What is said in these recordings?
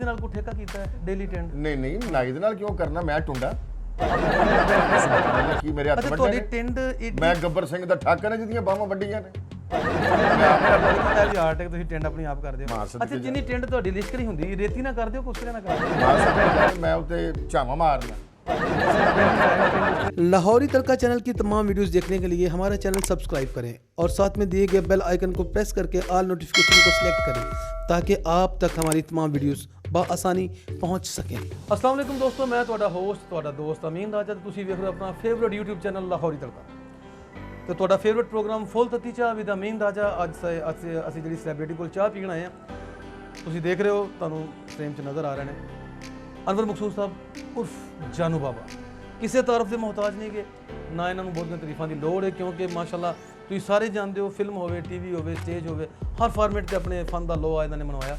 ਦੇ ਨਾਲ ਕੋਈ ਠੇਕਾ ਕੀਤਾ ਹੈ ਡੇਲੀ ਟੈਂਡ? ਨਹੀਂ ਨਹੀਂ, ਨਾਈ ਦੇ ਨਾਲ ਕਿਉਂ ਕਰਨਾ? ਮੈਂ ਟੁੰਡਾ ਕੀ ਮੇਰੇ ਹੱਥ ਅੱਛਾ ਵੱਡੇ ਤੁਹਾਡੀ ਨੇ? ਟੈਂਡ ਮੈਂ ਗੱਬਰ ਸਿੰਘ ਦਾ ਠਾਕਾ ਨੇ ਜਿਹਦੀਆਂ ਬਾਹਾਂ ਵੱਡੀਆਂ ਨੇ। ਇਹ ਵੀ ਆਰਟ ਹੈ, ਤੁਸੀਂ ਟੈਂਡ ਆਪਣੀ ਆਪ ਕਰਦੇ ਹੋ। ਮਾਂ ਸਦਕੇ ਅੱਛਾ ਜਿੰਨੀ ਟੈਂਡ ਤੁਹਾਡੀ ਲਿਸ਼ਕਰੀ ਹੁੰਦੀ ਰੇਤੀ ਨਾ ਕਰਦੇ ਹੋ, ਕੁਸਰੇ ਨਾ ਕਰਦੇ ਹੋ? ਮੈਂ ਉੱਤੇ ਝਾਵਾਂ ਮਾਰਨਾ। लाहौरी तड़का चैनल की तमाम वीडियोस देखने के लिए हमारा चैनल सब्सक्राइब करें और साथ में दिए गए बेल आइकन को प्रेस करके ऑल नोटिफिकेशन को सिलेक्ट करें ताकि आप तक हमारी तमाम वीडियोस बआसानी पहुंच सकें। अस्सलाम वालेकुम दोस्तों, मैं ਤੁਹਾਡਾ ਹੋਸਟ ਤੁਹਾਡਾ ਦੋਸਤ ਅਮੀਨ ਰਾਜਾ ਤੇ ਤੁਸੀਂ ਵੇਖ ਰਹੇ ਹੋ ਆਪਣਾ ਫੇਵਰਿਟ YouTube ਚੈਨਲ ਲਾਹੌਰੀ ਤੜਕਾ ਤੇ ਤੁਹਾਡਾ ਫੇਵਰਿਟ ਪ੍ਰੋਗਰਾਮ ਫੁੱਲ ਤੱਤੀ ਚਾਹ ਵਿਦ ਅਮੀਨ ਰਾਜਾ। ਅੱਜ ਅਸੀਂ ਜਿਹੜੀ ਸੈਲੀਬ੍ਰਿਟੀ ਕੋਲ ਚਾਹ ਪੀਣ ਆਏ ਆ, ਤੁਸੀਂ ਦੇਖ ਰਹੇ ਹੋ, ਤੁਹਾਨੂੰ ਫਰੇਮ 'ਚ ਨਜ਼ਰ ਆ ਰਹੇ ਨੇ ਅਨਵਰ ਮਕਸੂਦ ਸਾਹਿਬ ਉਰਫ ਜਾਨੂ ਬਾਬਾ। ਕਿਸੇ ਤਾਰਫ ਦੇ ਮੁਹਤਾਜ ਨਹੀਂ ਗੇ, ਨਾ ਇਹਨਾਂ ਨੂੰ ਬਹੁਤੀਆਂ ਤਾਰੀਫਾਂ ਦੀ ਲੋੜ ਹੈ ਕਿਉਂਕਿ ਮਾਸ਼ਾਅੱਲਾ ਤੁਸੀਂ ਸਾਰੇ ਜਾਣਦੇ ਹੋ, ਫਿਲਮ ਹੋਵੇ, ਟੀਵੀ ਹੋਵੇ, ਸਟੇਜ ਹੋਵੇ, ਹਰ ਫਾਰਮੈਟ ਤੇ ਆਪਣੇ ਫਨ ਦਾ ਲੋਹਾ ਇਹਨਾਂ ਨੇ ਮਨਵਾਇਆ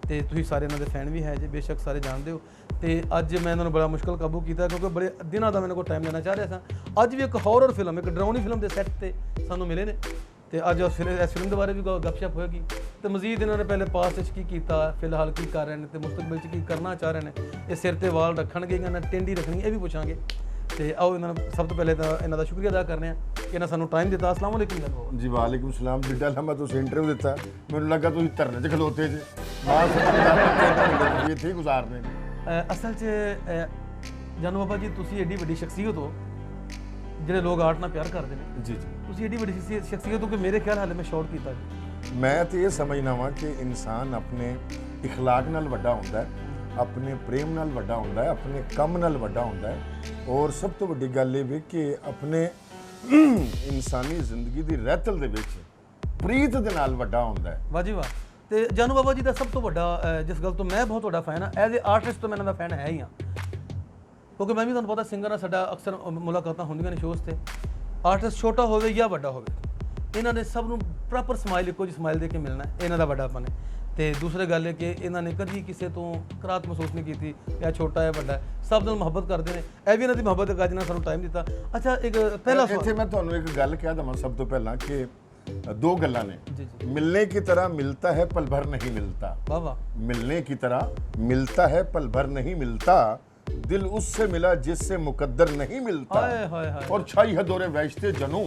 ਤੇ ਤੁਸੀਂ ਸਾਰੇ ਇਹਨਾਂ ਦੇ ਫੈਨ ਵੀ ਹੈ ਜੇ, ਬੇਸ਼ੱਕ ਸਾਰੇ ਜਾਣਦੇ ਹੋ। ਤੇ ਅੱਜ ਮੈਂ ਇਹਨਾਂ ਨੂੰ ਬੜਾ ਮੁਸ਼ਕਲ ਕਾਬੂ ਕੀਤਾ ਕਿਉਂਕਿ ਬੜੇ ਦਿਨਾਂ ਦਾ ਮੈਨੂੰ ਕੋਈ ਟਾਈਮ ਦੇਣਾ ਚਾਹ ਰਿਹਾ ਸਾਂ। ਅੱਜ ਵੀ ਇੱਕ ਹੌਰਰ ਫਿਲਮ, ਇੱਕ ਡਰਾਉਣੀ ਫਿਲਮ ਦੇ ਸੈੱਟ ਤੇ ਸਾਨੂੰ ਮਿਲੇ ਨੇ ਤੇ ਅੱਜ ਇਸ ਫਿਲਮ ਦੇ ਬਾਰੇ ਵੀ ਗੱਪਸ਼ਪ ਹੋਏਗੀ ਤੇ ਮਜ਼ੀਦ ਇਹਨਾਂ ਨੇ ਪਹਿਲੇ ਪਾਸਟ 'ਚ ਕੀ ਕੀਤਾ, ਫਿਲਹਾਲ ਕੀ ਕਰ ਰਹੇ ਨੇ ਤੇ ਮੁਸਤਕਬਲ 'ਚ ਕੀ ਕਰਨਾ ਚਾਹ ਰਹੇ ਨੇ। ਇਹ ਸਿਰ ਤੇ ਵਾਲ ਰੱਖਣਗੇ, ਇਹਨਾਂ ਨੇ ਟਿੰਡੀ ਰੱਖਣੀ, ਇਹ ਵੀ ਪੁੱਛਾਂਗੇ। ਤੇ ਆਓ ਇਹਨਾਂ ਨੂੰ ਸਭ ਤੋਂ ਪਹਿਲੇ ਤਾਂ ਇਹਨਾਂ ਦਾ ਸ਼ੁਕਰੀਆ ਅਦਾ ਕਰਨੇ ਆ ਕਿ ਇਹਨਾਂ ਸਾਨੂੰ ਟਾਈਮ ਦਿੱਤਾ। अस्सलाम वालेकुम जनाब। जी वालेकुम सलाम। जिड्डा लम्बा तुसीं इंटरव्यू दिता, मैनूं लगा तुसीं धरने 'ਚ खलोते जे। मां सदके ਇੱਥੇ ਹੀ ਗੁਜ਼ਾਰਨੇ ਨੇ। ਅਸਲ 'ਚ ਜਾਨੂ ਬਾਬਾ ਜੀ, ਤੁਸੀਂ ਐਡੀ ਵੱਡੀ ਸ਼ਖਸੀਅਤ ਹੋ ਜਿਹੜੇ ਲੋਕ ਆਰਟ ਨਾਲ ਪਿਆਰ ਕਰਦੇ ਨੇ। ਜੀ ਜੀ, ਤੁਸੀਂ ਐਡੀ ਵੱਡੀ ਸ਼ਖਸੀਅਤ ਹੋ ਕਿ ਮੇਰੇ ਖਿਆਲ ਹਾਲੇ ਮੈਂ ਸ਼ਾਰਟ ਕੀਤਾ ਜੀ। ਮੈਂ ਤੇ ਇਹ ਸਮਝਦਾ ਵਾਂ ਕਿ ਇਨਸਾਨ ਆਪਣੇ ਇਖਲਾਕ ਨਾਲ ਵੱਡਾ ਹੁੰਦਾ ਹੈ, ਆਪਣੇ ਪ੍ਰੇਮ ਨਾਲ ਵੱਡਾ ਹੁੰਦਾ ਹੈ, ਆਪਣੇ ਕੰਮ ਨਾਲ ਵੱਡਾ ਹੁੰਦਾ ਹੈ ਔਰ ਸਭ ਤੋਂ ਵੱਡੀ ਗੱਲ ਇਹ ਵੀ ਕਿ ਆਪਣੇ ਇਨਸਾਨੀ ਜ਼ਿੰਦਗੀ ਦੀ ਰਹਿਤਲ ਦੇ ਵਿੱਚ ਪ੍ਰੀਤ ਦੇ ਨਾਲ ਵੱਡਾ ਹੁੰਦਾ ਹੈ। ਵਾਹ ਜੀ ਵਾਹ। ਤੇ ਜਾਨੂ ਬਾਬਾ ਜੀ ਦਾ ਸਭ ਤੋਂ ਵੱਡਾ ਜਿਸ ਗੱਲ ਤੋਂ ਮੈਂ ਬਹੁਤ ਵੱਡਾ ਫੈਨ ਹਾਂ, ਐਜ਼ ਏ ਆਰਟਿਸਟ ਤੋਂ ਮੈਂ ਇਹਨਾਂ ਦਾ ਫੈਨ ਹੈ ਹੀ ਹਾਂ ਕਿਉਂਕਿ ਮੈਂ ਵੀ ਤੁਹਾਨੂੰ ਪਤਾ ਸਿੰਗਰ ਨਾਲ ਸਾਡਾ ਅਕਸਰ ਮੁਲਾਕਾਤਾਂ ਹੁੰਦੀਆਂ ਨੇ ਸ਼ੋਅਸ ਤੇ। ਆਰਟਿਸਟ ਛੋਟਾ ਹੋਵੇ ਜਾਂ ਵੱਡਾ ਹੋਵੇ, ਇਹਨਾਂ ਨੇ ਸਭ ਨੂੰ ਪ੍ਰੋਪਰ ਸਮਾਈਲ, ਇੱਕੋ ਜਿਹੀ ਸਮਾਈਲ ਦੇ ਕੇ ਮਿਲਣਾ, ਇਹਨਾਂ ਦਾ ਵੱਡਾਪਨ ਹੈ। ਤੇ ਦੂਸਰੀ ਗੱਲ ਹੈ ਕਿ ਇਹਨਾਂ ਨੇ ਕਦੀ ਕਿਸੇ ਤੋਂ ਕਰਾਹਤ ਮਹਿਸੂਸ ਨਹੀਂ ਕੀਤੀ ਕਿ ਛੋਟਾ ਹੈ ਵੱਡਾ ਹੈ, ਸਭ ਨਾਲ ਮੁਹੱਬਤ ਕਰਦੇ ਨੇ। ਇਹ ਵੀ ਇਹਨਾਂ ਦੀ ਮੁਹੱਬਤ ਹੈ ਜਿਹਨਾਂ ਸਾਨੂੰ ਟਾਈਮ ਦਿੱਤਾ। ਅੱਛਾ ਇੱਕ ਪਹਿਲਾ ਇੱਥੇ ਮੈਂ ਤੁਹਾਨੂੰ ਇੱਕ ਗੱਲ ਕਹਿ ਦਵਾਂ ਸਭ ਤੋਂ ਪਹਿਲਾਂ ਕਿ दो गल्लां ने। जी जी। मिलने की तरह मिलता है पल भर नहीं मिलता। वाह वाह। मिलने की तरह मिलता है पल भर नहीं मिलता, दिल उससे मिला जिससे मुकद्दर नहीं मिलता। हाय हाय हाय। और छाई है दौरे वैश्ते जनू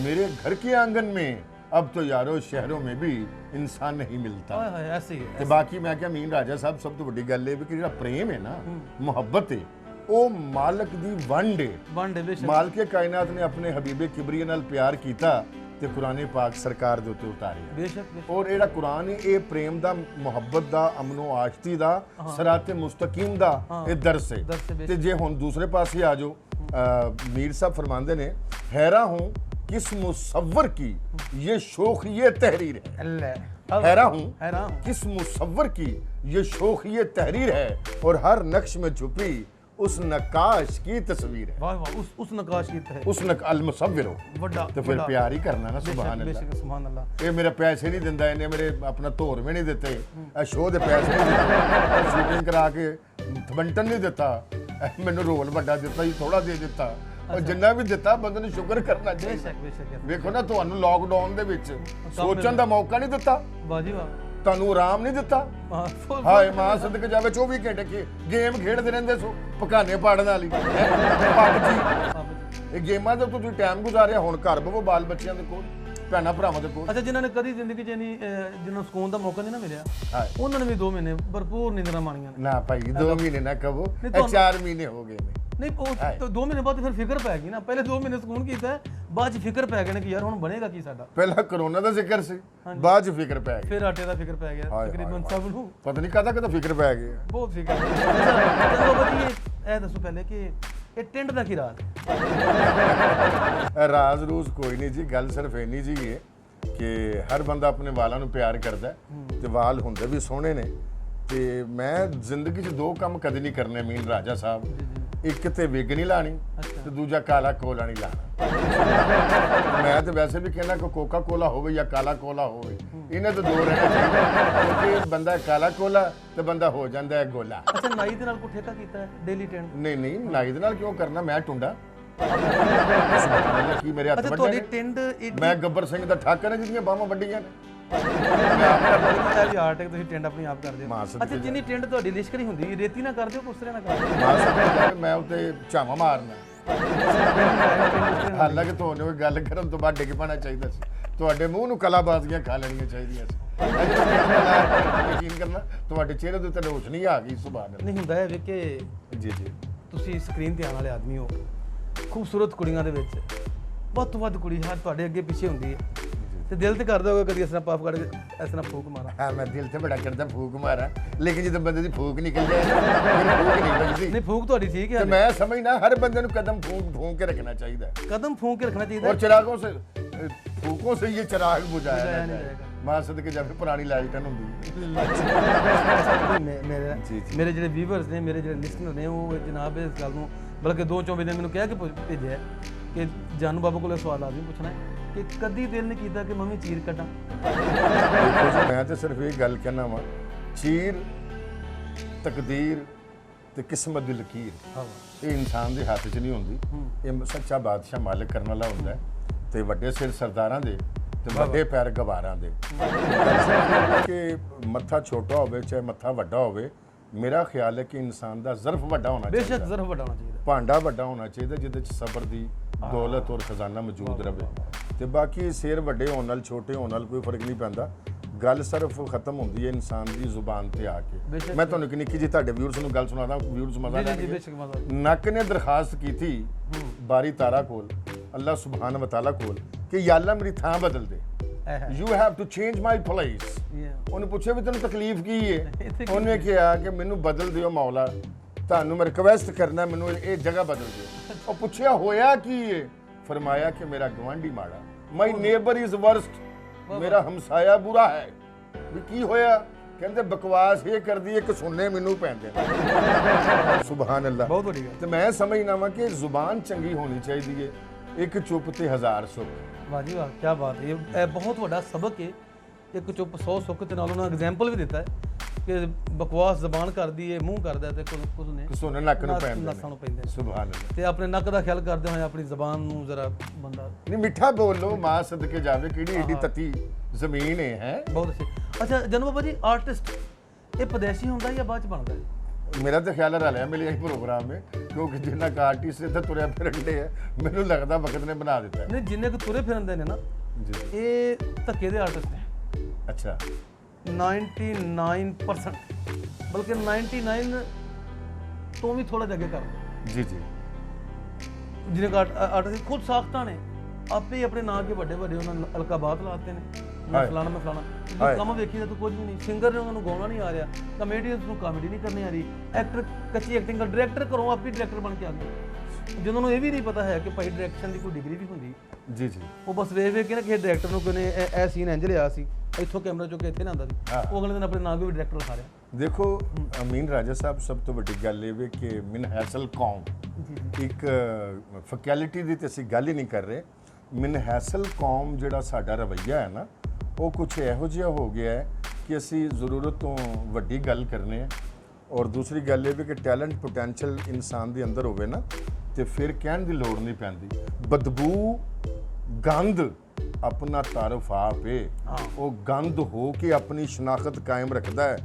मेरे घर के आंगन में, अब तो यारो शहरों में भी इंसान नहीं मिलता। हाय हाय ऐसे ही ਤੇ ਬਾਕੀ ਮੈਂ ਕਿਹਾ ਅਮੀਨ ਰਾਜਾ ਸਾਹਿਬ, ਸਭ ਤੋਂ ਵੱਡੀ ਗੱਲ ਇਹ ਵੀ ਕਿ ਜਿਹੜਾ ਪ੍ਰੇਮ ਹੈ ਨਾ, ਮੁਹੱਬਤ ਹੈ, ਉਹ ਮਾਲਕ ਦੀ ਵੰਡ ਹੈ। ਵੰਡ ਹੈ ਬੇਸ਼ੱਕ। ਮਾਲਕੇ ਕਾਇਨਾਤ ਨੇ ਆਪਣੇ ਹਬੀਬੇ ਕਿਬਰੀਆ ਨਾਲ ਪਿਆਰ ਕੀਤਾ ਤੇ ਕੁਰਾਨ ਪਾਕ ਸਰਕਾਰ ਦੇ ਉੱਤੇ ਉਤਾਰੀ। ਬੇਸ਼ੱਕ। ਔਰ ਜਿਹੜਾ ਕੁਰਾਨ ਹੈ ਇਹ ਪ੍ਰੇਮ ਦਾ, ਮੁਹੱਬਤ ਦਾ, ਅਮਨੋ ਆਸ਼ਤੀ ਦਾ, ਸਿਰਾਤੇ ਮੁਸਤਕੀਮ ਦਾ ਇਹ ਦਰਸ ਹੈ। ਤੇ ਜੇ ਹੁਣ ਦੂਸਰੇ ਪਾਸੇ ਆ ਜਾਓ, ਮੀਰ ਸਾਹਿਬ ਫਰਮਾਉਂਦੇ ਨੇ, ਹੈਰਾ ਹੂੰ किस मुसव्वर की ये शोख ये तहरीर है। हैरान हूँ किस मुसव्वर की ये शोख ये तहरीर है और हर नक्श में छुपी उस नकाश की तस्वीर है। वाह वाह। उस नकाश की तस्वीर, उस अल मुसव्विर हो बड़ा तो फिर प्यार ही करना ना। सुभान अल्लाह। सुभान अल्लाह। ये मेरे पैसे नहीं दिंदा, इन्हें मेरे अपना तोर भी नहीं देते, शो दे पैसे नहीं दिते, शूटिंग करा के बंटन नहीं दिता, मैनू रोल बड़ा दिता ही थोड़ा दे दिता। और जिन्ना भी दिता बंदे ने शुक्र करना चाहिए। ਵੇਖੋ ਨਾ, ਤੁਹਾਨੂੰ ਲਾਕਡਾਊਨ ਦੇ ਵਿੱਚ ਸੋਚਣ ਦਾ ਮੌਕਾ ਨਹੀਂ ਦਿੱਤਾ, ਵਾਹ ਜੀ ਵਾਹ, ਤੁਹਾਨੂੰ ਆਰਾਮ ਨਹੀਂ ਦਿੱਤਾ। ਹਾਏ ਮਾਂ ਸਦਕੇ ਜਾਵੇ, 24 ਘੰਟੇ ਗੇਮ ਖੇਡਦੇ ਰਹਿੰਦੇ ਸੋ, ਪਕਾਨੇ ਪਾੜਨ ਵਾਲੀ ਪੱਬਜੀ। ਇਹ ਗੇਮਾਂ ਦੇ ਤੁਸੀਂ ਟਾਈਮ ਗੁਜ਼ਾਰਿਆ, ਹੁਣ ਘਰ ਬਵੋ ਬਾਲ ਬੱਚਿਆਂ ਦੇ ਕੋਲ, ਭੈਣਾਂ ਭਰਾਵਾਂ ਦੇ ਕੋਲ। ਅੱਛਾ, ਜਿਨ੍ਹਾਂ ਨੇ ਕਦੀ ਜ਼ਿੰਦਗੀ 'ਚ ਨਹੀਂ, ਜਿਨ੍ਹਾਂ ਨੂੰ ਸਕੂਨ ਦਾ ਮੌਕਾ ਨਹੀਂ ਨਾ ਮਿਲਿਆ, ਉਹਨਾਂ ਨੇ ਵੀ 2 ਮਹੀਨੇ ਭਰਪੂਰ ਨੀਂਦਰਾਂ ਮਾਣੀਆਂ ਨੇ। ਨਾ ਭਾਈ 2 ਮਹੀਨੇ ਨਾ ਕਹੋ, 4 ਮਹੀਨੇ ਹੋ ਗਏ ਨੇ। ਨਹੀਂ, ਉਹ 2 ਮਹੀਨੇ ਬਾਅਦ ਫਿਰ ਫਿਕਰ ਪੈ ਗਈ ਨਾ। ਪਹਿਲੇ 2 ਮਹੀਨੇ ਸਕੂਨ ਕੀਤਾ, ਬਾਅਦ 'ਚ ਫਿਕਰ ਪੈ ਗਏ ਨੇ ਕਿ ਯਾਰ ਹੁਣ ਬਣੇਗਾ ਕੀ ਸਾਡਾ। ਪਹਿਲਾਂ ਕਰੋਨਾ ਦਾ ਜ਼ਿਕਰ ਸੀ, ਬਾਅਦ 'ਚ ਫਿਕਰ ਪੈ ਗਿਆ, ਫਿਰ ਆਟੇ ਦਾ ਫਿਕਰ ਪੈ ਗਿਆ ਤਕਰੀਬਨ ਸਭ ਨੂੰ। ਪਤਾ ਨਹੀਂ ਕਦਾ ਫਿਕਰ ਪੈ ਗਿਆ, ਬਹੁਤ ਫਿਕਰ। ਚਲੋ ਵਧੀਆ, ਇਹ ਦੱਸੋ ਪਹਿਲੇ ਕਿ ਇਹ ਟਿੰਡ ਦਾ ਕੀ ਰਾਜ਼ ਹੈ? ਰਾਜ਼ ਰੂਜ਼ ਕੋਈ ਨਹੀਂ ਜੀ, ਗੱਲ ਸਿਰਫ ਇੰਨੀ ਜੀ ਹੈ ਕਿ ਹਰ ਬੰਦਾ ਆਪਣੇ ਵਾਲਾਂ ਨੂੰ ਪਿਆਰ ਕਰਦਾ ਤੇ ਵਾਲ ਹੁੰਦੇ ਵੀ ਸੋਹਣੇ ਨੇ। ਤੇ ਮੈਂ ਜ਼ਿੰਦਗੀ 'ਚ 2 ਕੰਮ ਕਦੇ ਨਹੀਂ ਕਰਨੇ ਅਮੀਨ ਰਾਜਾ ਸਾਹਿਬ, ਇੱਕ ਤੇ ਵਿਗ ਨਹੀਂ ਲਾਣੀ ਤੇ ਦੂਜਾ ਕਾਲਾ ਕੋਲਾ ਨਹੀਂ ਲਾਣਾ। ਮੈਂ ਤੇ ਵੈਸੇ ਵੀ ਕਹਿੰਦਾ ਕਿ ਕੋਕਾ ਕੋਲਾ ਹੋਵੇ ਜਾਂ ਕਾਲਾ ਕੋਲਾ ਹੋਵੇ, ਇਹਨਾਂ ਤੋਂ 2 ਰਹਿਣਾ ਚਾਹੀਦਾ ਕਿਉਂਕਿ ਬੰਦਾ ਕਾਲਾ ਕੋਲਾ ਤੇ ਬੰਦਾ ਹੋ ਜਾਂਦਾ ਹੈ ਗੋਲਾ। ਅੱਛਾ, ਨਾਈ ਦੇ ਨਾਲ ਕੋਈ ਠੇਕਾ ਕੀਤਾ ਹੈ ਡੇਲੀ ਟੈਂਡ? ਨਹੀਂ ਨਹੀਂ, ਨਾਈ ਦੇ ਨਾਲ ਕਿਉਂ ਕਰਨਾ? ਮੈਂ ਟੁੰਡਾ ਕੀ ਮੇਰੇ ਹੱਥ ਵੱਡੇ ਤੁਹਾਡੀ ਨੇ? ਟਿੰਡ ਮੈਂ ਗੱਬਰ ਸਿੰਘ ਦਾ ਠਾਕਾ ਨੇ ਜਿਹਦੀਆਂ ਬਾਹਾਂ ਵੱਡੀਆਂ ਨੇ। ਇਹ ਵੀ ਆਰਟ ਹੈ, ਤੁਸੀਂ ਟਿੰਡ ਆਪਣੀ ਆਪ ਕਰਦੇ ਹੋ। ਮਾਂ ਸਦਕੇ ਅੱਛਾ, ਜਿੰਨੀ ਟਿੰਡ ਤੁਹਾਡੀ ਲਿਸ਼ਕਣੀ ਹੁੰਦੀ ਰੇਤੀ ਨਾ ਕਰਦੇ ਹੋ, ਕੁਸ ਤਰ੍ਹਾਂ ਨਾ ਕਰਦੇ ਮਾਂ ਸਦਕੇ ਮੈਂ ਉੱਤੇ ਝਾਵਾਂ ਮਾਰਨਾ। ਹਾਲਾਂਕਿ ਤੁਹਾਨੂੰ ਇਹ ਗੱਲ ਕਰਨ ਤੋਂ ਬਾਅਦ ਡਿੱਗ ਪੈਣਾ ਚਾਹੀਦਾ ਸੀ, ਤੁਹਾਡੇ ਮੂੰਹ ਨੂੰ ਕਲਾਬਾਜ਼ੀਆਂ ਖਾ ਲੈਣੀਆਂ ਚਾਹੀਦੀਆਂ ਸੀ। ਯਕੀਨ ਕਰਨਾ ਤੁਹਾਡੇ ਚਿਹਰੇ ਦੇ ਉੱਤੇ ਰੋਸ਼ਨੀ ਆ ਗਈ। ਸੁਭਾਨ ਅੱਲਾਹ। ਨਹੀਂ ਹੁੰਦਾ ਹੈ ਵੀ ਕਿ ਜੀ ਜੀ ਤੁਸੀਂ ਸਕਰੀਨ ਤੇ ਆਉਣ ਵਾਲੇ ਆਦਮੀ ਹੋ, ਖੂਬਸੂਰਤ ਕੁੜੀਆਂ ਦੇ ਵਿੱਚ ਵੱਧ ਤੋਂ ਵੱਧ ਕੁੜੀ ਹਰ ਤੁਹਾਡੇ ਅੱਗੇ ਪਿੱਛੇ ਹੁੰਦੀ ਹੈ, ਤੇ ਦਿਲ ਤੇ ਕਰਦਾ ਹੋਗਾ ਕਦੀ ਇਸ ਤਰ੍ਹਾਂ ਪਾਪ ਕੱਢ ਕੇ ਇਸ ਤਰ੍ਹਾਂ ਫੂਕ ਮਾਰਾਂ। ਹਾਂ, ਮੈਂ ਦਿਲ ਤੇ ਬੜਾ ਕਰਦਾ ਫੂਕ ਮਾਰਾਂ, ਲੇਕਿਨ ਜਦੋਂ ਬੰਦੇ ਦੀ ਫੂਕ ਨਿਕਲ ਜਾਏ ਫਿਰ ਫੂਕ ਨਹੀਂ ਵੱਜਦੀ। ਨਹੀਂ, ਫੂਕ ਤੁਹਾਡੀ ਠੀਕ ਤੇ ਹੈ, ਮੈਂ ਸਮਝਦਾ ਹਰ ਬੰਦੇ ਨੂੰ ਕਦਮ ਫੂਕ ਕੇ ਰੱਖਣਾ ਚਾਹੀਦਾ है। ਕਦਮ ਫੂਕ ਕੇ ਰੱਖਣਾ ਚਾਹੀਦਾ और चिरागों से फूकों से ये चिराग बुझाया बुझाया जाता नहीं है। जाएगा। मां सदके जब पुरानी लालटेन होंदी ਮੇਰੇ ਜੀ, ਜੀ। ਮੇਰੇ ਜਿਹੜੇ ਵੀਵਰਸ ਨੇ, ਮੇਰੇ ਜਿਹੜੇ ਲਿਸਨਰ ਨੇ, ਉਹ ਜਨਾਬ ਇਸ ਗੱਲ ਨੂੰ ਬਲਕਿ 2-4 ਨੇ ਮੈਨੂੰ ਕਹਿ ਕੇ ਭੇਜਿਆ ਕਿ ਜਾਨੂ ਬਾਬਾ ਕੋਲ ਸਵਾਲ ਲਾਜ਼ਮੀ ਪੁੱਛਣਾ ਹੈ ਕਿ ਕਦੀ ਦਿਲ ਨਹੀਂ ਕੀਤਾ ਕਿ ਮੰਮੀ ਚੀਰ ਕੱਢਾਂ। देखो जी, मैं तो सिर्फ ये गल कहना वा, चीर तकदीर ते किस्मत दी लकीर ਇਹ ਇਨਸਾਨ ਦੇ ਹੱਥ 'ਚ ਨਹੀਂ ਹੁੰਦੀ, ਇਹ ਸੱਚਾ ਬਾਦਸ਼ਾਹ ਮਾਲਕ ਕਰਨ ਵਾਲਾ ਹੁੰਦਾ ਹੈ। ਤੇ ਵੱਡੇ ਸਿਰ ਸਰਦਾਰਾਂ ਦੇ ਤੇ ਵੱਡੇ ਪੈਰ ਗਵਾਰਾਂ ਦੇ। ਕਿ ਮੱਥਾ ਛੋਟਾ ਹੋਵੇ ਚਾਹੇ ਮੱਥਾ ਵੱਡਾ ਹੋਵੇ, ਮੇਰਾ ਖਿਆਲ ਹੈ ਕਿ ਇਨਸਾਨ ਦਾ ਜ਼ਰਫ ਵੱਡਾ ਹੋਣਾ ਬੇਸ਼ੱਕ ਚਾਹੀਦਾ, ਜ਼ਰਫ ਵਧਾਉਣਾ ਚਾਹੀਦਾ, ਭਾਂਡਾ ਵੱਡਾ ਹੋਣਾ ਚਾਹੀਦਾ ਜਿਹਦੇ 'ਚ ਸਬਰ ਦੀ ਦੌਲਤ ਔਰ ਖਜ਼ਾਨਾ ਮੌਜੂਦ ਰਵੇ। ਤੇ ਬਾਕੀ ਸਿਰ ਵੱਡੇ ਹੋਣ ਨਾਲ ਛੋਟੇ ਹੋਣ ਨਾਲ ਕੋਈ ਫਰਕ ਨਹੀਂ ਪੈਂਦਾ। ਗੱਲ ਸਿਰਫ ਖਤਮ ਹੁੰਦੀ ਹੈ ਇਨਸਾਨ ਦੀ ਜ਼ੁਬਾਨ ਤੇ ਆ ਕੇ। ਬੇਸ਼ੱਕ। ਮੈਂ ਤੁਹਾਨੂੰ ਇੱਕ ਨਿੱਕੀ ਜਿਹੀ ਤੁਹਾਡੇ ਵਿਊਅਰਸ ਨੂੰ ਗੱਲ ਸੁਣਾਦਾ, ਵਿਊਅਰਸ ਮਜ਼ਾ ਜੀ ਜੀ ਲੈਣਗੇ। ਬੇਸ਼ੱਕ ਮਜ਼ਾ। ਨੱਕ ਨੇ ਦਰਖਾਸਤ ਕੀਤੀ ਬਾਰੀ ਤਾਰਾ ਕੋਲ, ਅੱਲਾਹ ਸੁਬਹਾਨ व तआला ਕੋਲ, ਕਿ ਯਾ ਅੱਲਾ ਮੇਰੀ ਥਾਂ ਬਦਲ ਦੇ। You have to change my place. ਉਹਨੇ ਪੁੱਛਿਆ ਵੀ ਤੈਨੂੰ ਤਕਲੀਫ ਕੀ ਹੈ? ਉਹਨੇ ਕਿਹਾ ਕਿ ਮੈਨੂੰ ਬਦਲ ਦਿਓ ਮੌਲਾ, ਤੁਹਾਨੂੰ ਮੈਂ ਰਿਕਵੈਸਟ ਕਰਨਾ, ਮੈਨੂੰ ਇਹ ਜਗ੍ਹਾ ਬਦਲ ਦਿਓ। ਉਹ ਪੁੱਛਿਆ ਹੋਇਆ ਕੀ ਹੈ? ਫਰਮਾਇਆ ਕਿ ਮੇਰਾ ਗਵਾਂਢੀ ਮਾੜਾ, ਮਾਈ ਨੇਬਰ ਇਜ਼ ਵਰਸਟ, ਮੇਰਾ ਹਮਸਾਇਆ ਬੁਰਾ ਹੈ। ਵੀ ਕੀ ਹੋਇਆ? ਕਹਿੰਦੇ ਬਕਵਾਸ ਇਹ ਕਰਦੀ ਹੈ ਕਿ ਸੁਣਨੇ ਮੈਨੂੰ ਪੈਂਦੇ ਨੇ। ਸੁਭਾਨ ਅੱਲਾਹ। ਬਹੁਤ ਵੱਡੀ ਗੱਲ। ਤੇ ਮੈਂ ਸਮਝਣਾ ਵਾ ਕਿ ਜ਼ੁਬਾਨ ਚੰਗੀ ਹੋਣੀ ਚਾਹੀਦੀ ਹੈ, ਇੱਕ ਚੁੱਪ ਤੇ 1000 ਸੁੱਖ। ਵਾਹ ਜੀ ਵਾਹ, ਕੀ ਬਾਤ ਹੈ। ਇਹ ਬਹੁਤ ਵੱਡਾ ਸਬਕ ਹੈ। ਇੱਕ ਚੁੱਪ 100 ਸੁੱਖ ਤੇ ਨਾਲ ਉਹਨਾਂ ਐਗਜ਼ਾਮਪਲ ਵੀ ਦਿੱਤਾ ਹੈ ਕਿ ਬਕਵਾਸ ਜ਼ਬਾਨ ਕਰਦੀ ਹੈ, ਮੂੰਹ ਕਰਦਾ ਤੇ ਕੁਝ ਨੇ ਸੁਣਨ ਨੱਕ ਨੂੰ ਨਸਾਂ ਨੂੰ ਪੈਂਦੇ ਨੇ। ਸੁਭਾਨ ਅੱਲਾਹ। ਤੇ ਆਪਣੇ ਨੱਕ ਦਾ ਖਿਆਲ ਕਰਦੇ ਹੋਏ ਆਪਣੀ ਜ਼ਬਾਨ ਨੂੰ ਜ਼ਰਾ ਬੰਦਾ ਨਹੀਂ ਮਿੱਠਾ ਬੋਲੋ, ਮਾਂ ਸਦਕੇ ਜਾਵੇ, ਕਿਹੜੀ ਏਡੀ ਤਤੀ ਜ਼ਮੀਨ ਹੈ। ਬਹੁਤ ਅੱਛੇ। ਅੱਛਾ ਜਨਮ ਬਾਬਾ ਜੀ, ਆਰਟਿਸਟ ਇਹ ਪਦੇਸ਼ੀ ਹੁੰਦਾ ਜਾਂ ਬਾਅਦ ਚ ਬਣਦਾ ਹੈ? ਮੇਰਾ ਤਾਂ ਖਿਆਲ ਰਲਿਆ ਮਿਲਿਆ ਹੀ ਪ੍ਰੋਗਰਾਮ ਹੈ, ਕਿਉਂਕਿ ਜਿੰਨਾ ਕ ਆਰਟਿਸਟ ਇੱਥੇ ਤੁਰਿਆ ਫਿਰਦੇ ਆ, ਮੈਨੂੰ ਲੱਗਦਾ ਵਕਤ ਨੇ ਬਣਾ ਦਿੱਤਾ ਹੈ। ਨਹੀਂ, ਜਿੰਨੇ ਕੁ ਤੁਰੇ ਫਿਰਦੇ ਨੇ ਨਾ, ਜੀ ਇਹ ਧੱਕੇ ਦੇ ਆਰਟਿਸਟ ਨੇ। ਅੱਛਾ 99% ਬਲਕਿ 99 ਤੋਂ ਵੀ ਥੋੜਾ ਅੱਗੇ ਕਰ ਜੀ ਜੀ ਜਿਹਨੇ ਆਰਟਿਸਟ ਖੁਦ ਸਾਖਤਾਂ ਨੇ, ਆਪੇ ਹੀ ਆਪਣੇ ਨਾਂ ਕੇ ਵੱਡੇ ਵੱਡੇ ਉਹਨਾਂ ਨੂੰ ਅਲਕਾਬਾਤ ਲਾਤੇ ਨੇ। ਮੈਂ ਫਲਾਣਾ ਮੈਂ ਫਲਾਣਾ, ਤੂੰ ਕੰਮ ਵੇਖੀ ਤਾਂ ਤੂੰ ਕੁਝ ਵੀ ਨਹੀਂ। ਸਿੰਗਰ ਨੇ ਉਹਨਾਂ ਨੂੰ ਗਾਉਣਾ ਨਹੀਂ ਆ ਰਿਹਾ, ਕਮੇਡੀਅਨਸ ਨੂੰ ਕਾਮੇਡੀ ਨਹੀਂ ਕਰਨੀ ਆ ਰਹੀ, ਐਕਟਰ ਕੱਚੀ ਐਕਟਿੰਗ ਕਰ, ਡਾਇਰੈਕਟਰ ਕਰੋ ਆਪ ਹੀ ਡਾਇਰੈਕਟਰ ਬਣ ਕੇ ਆ ਗਏ, ਜਿਹਨਾਂ ਨੂੰ ਇਹ ਵੀ ਨਹੀਂ ਪਤਾ ਹੈ ਕਿ ਭਾਈ ਡਾਇਰੈਕਸ਼ਨ ਦੀ ਕੋਈ ਡਿਗਰੀ ਵੀ ਹੁੰਦੀ। ਜੀ ਜੀ ਉਹ ਬਸ ਵੇਖ ਕੇ ਨਾ ਕਿ ਡਾਇਰੈਕਟਰ ਨੂੰ ਕਿਨੇ ਇਹ ਸੀਨ ਇੰਜ ਲਿਆ ਸੀ, ਇੱਥੋਂ ਕੈਮਰਾ ਚੁੱਕ ਕੇ ਇੱਥੇ ਨਾ ਆਉਂਦਾ ਸੀ, ਉਹ ਅਗਲੇ ਦਿਨ ਆਪਣੇ ਨਾਂ ਵੀ ਡਾਇਰੈਕਟਰ ਲਿਖਾ ਰਿਹਾ। ਦੇਖੋ ਅਮੀਨ ਰਾਜਾ ਸਾਹਿਬ, ਸਭ ਤੋਂ ਵੱਡੀ ਗੱਲ ਇਹ ਵੇ ਕਿ ਮਿਨ ਹੈਸਲ ਕੌਮ, ਇੱਕ ਫੈਕੈਲਿਟੀ ਦੀ ਤੇ ਅਸੀਂ ਗੱਲ ਹੀ ਨਹੀਂ ਕਰ ਰਹੇ। ਮਿਨ ਹੈਸਲ ਕੌਮ ਜਿਹੜਾ ਸਾਡਾ ਰਵੱਈਆ ਹੈ ਨਾ, ਉਹ ਕੁਛ ਇਹੋ ਜਿਹਾ ਹੋ ਗਿਆ ਹੈ ਕਿ ਅਸੀਂ ਜ਼ਰੂਰਤ ਤੋਂ ਵੱਡੀ ਗੱਲ ਕਰਨੇ ਆ। ਔਰ ਦੂਸਰੀ ਗੱਲ ਇਹ ਵੀ ਕਿ ਟੈਲੈਂਟ ਪੋਟੈਂਸ਼ੀਅਲ ਇਨਸਾਨ ਦੇ ਅੰਦਰ ਹੋਵੇ ਨਾ, ਤੇ ਫਿਰ ਕਹਿਣ ਦੀ ਲੋੜ ਨਹੀਂ ਪੈਂਦੀ। ਬਦਬੂ ਗੰਦ ਆਪਣਾ ਤਾਰਫ ਆਪੇ, ਉਹ ਗੰਦ ਹੋ ਕੇ ਆਪਣੀ ਸ਼ਨਾਖਤ ਕਾਇਮ ਰੱਖਦਾ ਹੈ।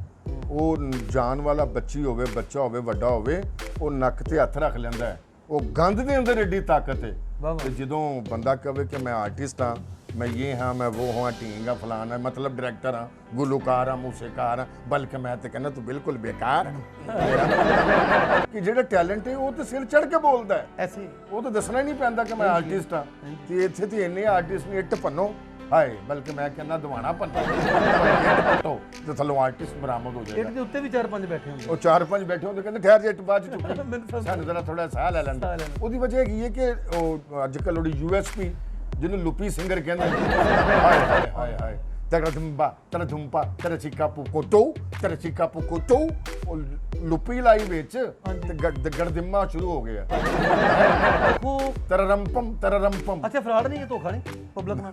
ਉਹ ਜਾਨ ਵਾਲਾ ਬੱਚੀ ਹੋਵੇ, ਬੱਚਾ ਹੋਵੇ, ਵੱਡਾ ਹੋਵੇ, ਉਹ ਨੱਕ ਤੇ ਹੱਥ ਰੱਖ ਲੈਂਦਾ ਹੈ। ਉਹ ਗੰਦ ਦੇ ਅੰਦਰ ਏਡੀ ਤਾਕਤ ਹੈ। ਤੇ ਜਦੋਂ ਬੰਦਾ ਕਹੇ ਕਿ ਮੈਂ ਆਰਟਿਸਟ ਹਾਂ, मैं ये हाँ, मैं वो हाँ, टींगा फलाना, मतलब डायरेक्टर हाँ, गुलकार हाँ, मूसीकार हाँ, बल्कि मैं तो कहना तू बिल्कुल बेकार कि जेड़ा टैलेंट है वो तो सिर चढ़ के बोलता है, ऐसे वो तो दसना ही नहीं पैंदा कि मैं आर्टिस्ट हाँ। ते इत्थे ते इन्ने आर्टिस्ट ने इट भन्नो हाय, बल्कि मैं कहना दवाना भन्नो, इट पट्टो ते थल्लों आर्टिस्ट बरामद हो जाएगा। इट दे उत्ते भी 4-5 बैठे होंगे, ਉਹ 4-5 ਬੈਠੇ ਹੁੰਦੇ, ਕਹਿੰਦੇ ਠਹਿਰ ਜਾ ਇੱਟ ਬਾਅਦ ਚ ਚੁੱਕੀ ਸਾਨੂੰ ਜ਼ਰਾ ਥੋੜਾ ਸਾਹ ਲੈ ਲੈਂਦਾ। ਉਹਦੀ ਵਜ੍ਹਾ ਕੀ ਹੈ ਕਿ ਉਹ ਅੱਜ ਕੱਲ੍ਹ ਉਹਦੀ USP ਜਿਹਨੂੰ ਲੁਪੀ ਸਿੰਗਰ ਕਹਿੰਦੇ ਨੇ, ਹਾਏ ਹਾਏ ਹਾਏ ਹਾਏ ਤੇਰਾ ਧੁੰਪਾ ਤੇਰਾ ਚੀਕਾ ਪੁਕੋ ਟੋ, ਤੇਰਾ ਚੀਕਾ ਪੁਕੋ ਟੋ, ਉਹ ਲੁਪੀ ਲਾਈ ਵਿੱਚ ਤੇ ਗੜਦਿਮਾ ਸ਼ੁਰੂ ਹੋ ਗਿਆ। ਦੇਖੋ ਤੇਰਾ ਰੰਪਮ। ਅੱਛਾ ਫਰਾਡ ਨਹੀਂ, ਇਹ ਧੋਖਾ ਨਹੀਂ ਪਬਲਿਕ ਨਾਲ।